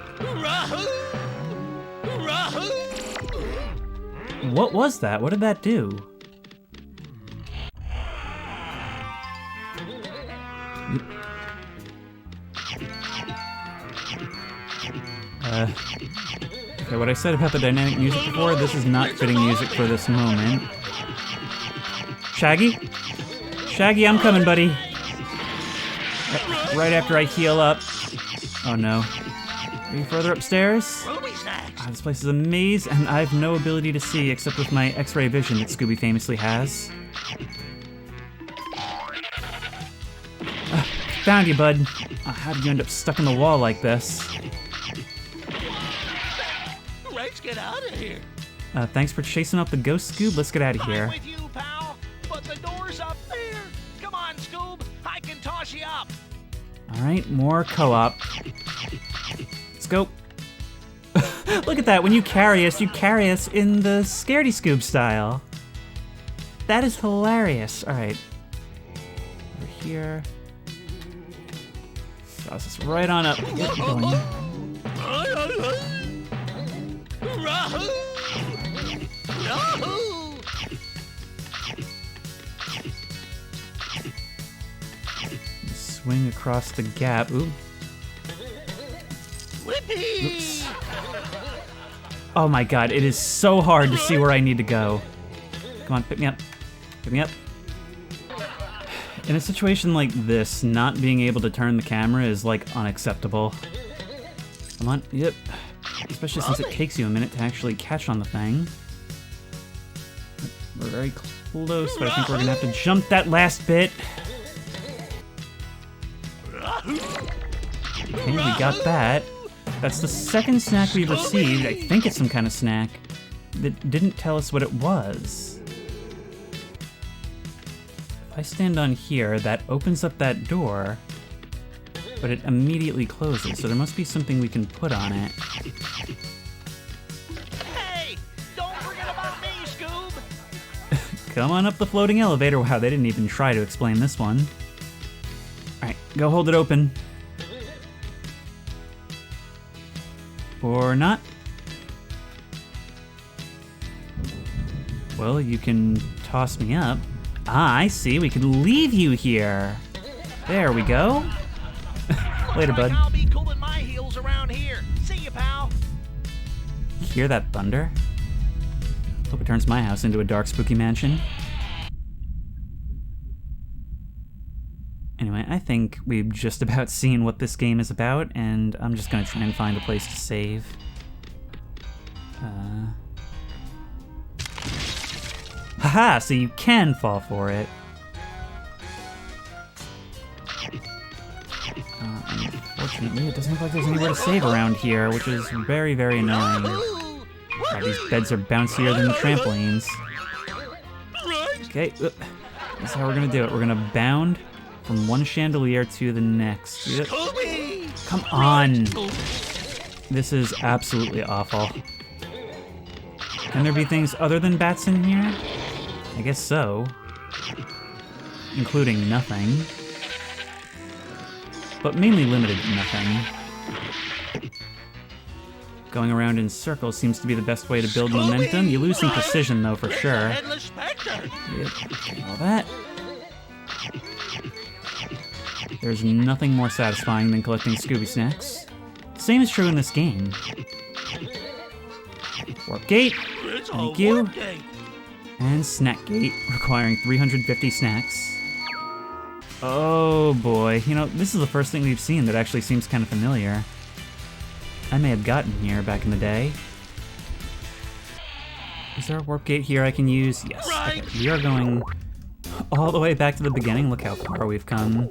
What was that? What did that do? Okay, what I said about the dynamic music before, this is not fitting music for this moment. Shaggy? Shaggy, I'm coming, buddy. Right after I heal up. Oh no. Are you further upstairs? Ruby snacks. This place is a maze, and I have no ability to see except with my X-ray vision that Scooby famously has. Found you, bud. How did you end up stuck in the wall like this? Let's get out of here. Thanks for chasing out the ghost, Scoob. Let's get out of here. I'm with you, pal. But the door's up there. Come on, Scoob. I can toss you up. All right, more co-op. Let's go. Look at that. When you carry us in the Scaredy Scoob style. That is hilarious. All right. Over here. Toss us right on up. Get going. Swing across the gap. Ooh. Oops. Oh my god, it is so hard to see where I need to go. Come on, pick me up. Pick me up. In a situation like this, not being able to turn the camera is like unacceptable. Come on, yep. Especially since it takes you a minute to actually catch on the thing. We're very close, but I think we're gonna have to jump that last bit. Okay, we got that. That's the second snack we've received. I think it's some kind of snack that didn't tell us what it was. If I stand on here, that opens up that door, but it immediately closes, so there must be something we can put on it. Hey, don't forget about me, Scoob. Come on up the floating elevator. Wow, they didn't even try to explain this one. Alright, go hold it open. Or not. Well, you can toss me up. Ah, I see. We can leave you here. There we go. Later, bud. I'll be cooling my heels around here. See you, pal. Hear that thunder? Hope it turns my house into a dark, spooky mansion. Anyway, I think we've just about seen what this game is about, and I'm just gonna try and find a place to save. Haha, so you can fall for it. Unfortunately, it doesn't look like there's anywhere to save around here, which is very, very annoying. God, these beds are bouncier than the trampolines. Okay, this is how we're gonna do it. We're gonna bound from one chandelier to the next. Yep. Come on! This is absolutely awful. Can there be things other than bats in here? I guess so. Including nothing. But mainly limited to nothing. Going around in circles seems to be the best way to build momentum. You lose some precision though, for sure. Yep, all that. There's nothing more satisfying than collecting Scooby snacks. Same is true in this game. Warp gate, thank you. And snack gate, requiring 350 snacks. Oh boy, you know, this is the first thing we've seen that actually seems kind of familiar. I may have gotten here back in the day. Is there a warp gate here I can use? Yes. Okay, we are going all the way back to the beginning. Look how far we've come.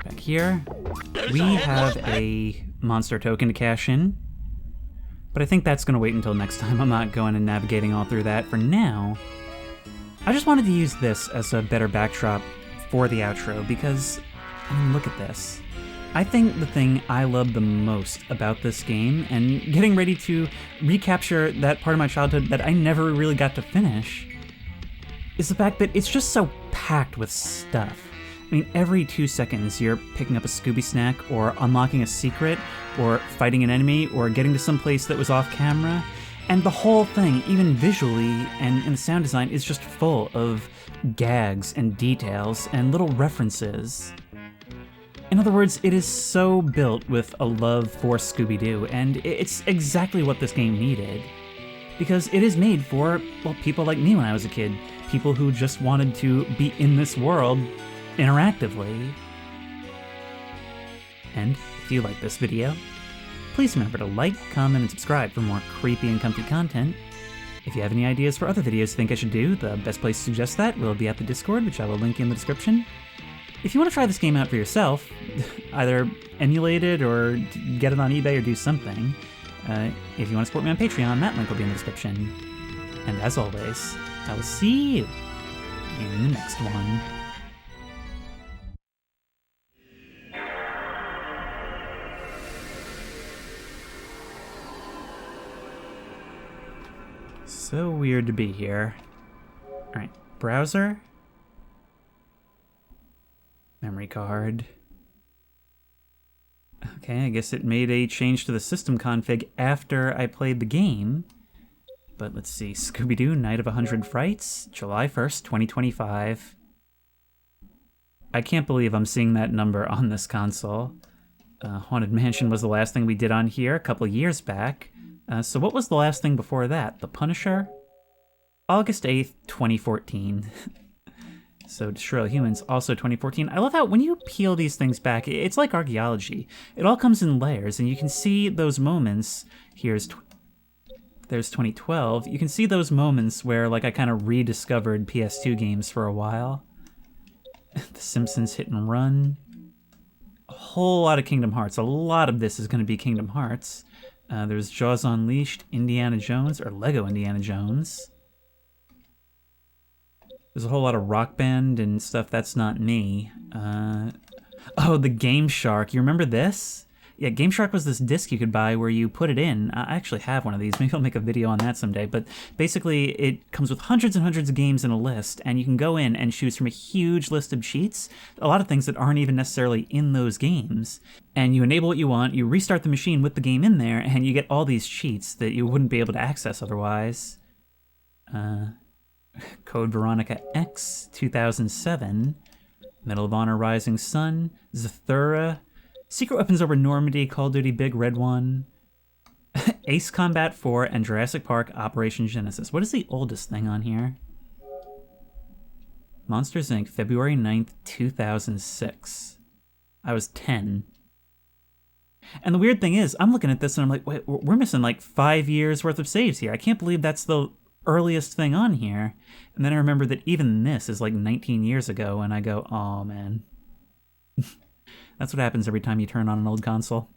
Back here, we have a monster token to cash in. But I think that's going to wait until next time. I'm not going and navigating all through that. For now, I just wanted to use this as a better backdrop for the outro because, I mean, look at this. I think the thing I love the most about this game, and getting ready to recapture that part of my childhood that I never really got to finish, is the fact that it's just so packed with stuff. I mean, every 2 seconds you're picking up a Scooby snack, or unlocking a secret, or fighting an enemy, or getting to some place that was off camera. And the whole thing, even visually and in the sound design, is just full of gags and details and little references. In other words, it is so built with a love for Scooby-Doo, and it's exactly what this game needed. Because it is made for, well, people like me when I was a kid. People who just wanted to be in this world interactively. And if you like this video, please remember to like, comment, and subscribe for more creepy and comfy content. If you have any ideas for other videos you think I should do, the best place to suggest that will be at the Discord, which I will link in the description. If you want to try this game out for yourself, either emulate it or get it on eBay or do something, if you want to support me on Patreon, that link will be in the description. And as always, I will see you in the next one. So weird to be here. Alright, browser. Memory card. Okay, I guess it made a change to the system config after I played the game. But let's see, Scooby-Doo, Night of 100 Frights, July 1st, 2025. I can't believe I'm seeing that number on this console. Haunted Mansion was the last thing we did on here a couple years back. So what was the last thing before that? The Punisher? August 8th, 2014. So Destroy All Humans, also 2014. I love how when you peel these things back, it's like archaeology. It all comes in layers, and you can see those moments. There's 2012. You can see those moments where like I kind of rediscovered PS2 games for a while. The Simpsons Hit and Run. A whole lot of Kingdom Hearts. A lot of this is going to be Kingdom Hearts. There's Jaws Unleashed, Indiana Jones, or Lego Indiana Jones. There's a whole lot of Rock Band and stuff that's not me. Oh, the Game Shark. You remember this? Yeah, Game Shark was this disc you could buy where you put it in. I actually have one of these. Maybe I'll make a video on that someday. But basically, it comes with hundreds and hundreds of games in a list, and you can go in and choose from a huge list of cheats, a lot of things that aren't even necessarily in those games. And you enable what you want, you restart the machine with the game in there, and you get all these cheats that you wouldn't be able to access otherwise. Code Veronica X, 2007. Medal of Honor Rising Sun, Zathura, Secret Weapons Over Normandy, Call of Duty Big Red One, Ace Combat 4, and Jurassic Park Operation Genesis. What is the oldest thing on here? Monsters, Inc., February 9th, 2006. I was 10. And the weird thing is, I'm looking at this and I'm like, wait, we're missing like 5 years worth of saves here. I can't believe that's the earliest thing on here. And then I remember that even this is like 19 years ago, and I go, oh man. That's what happens every time you turn on an old console.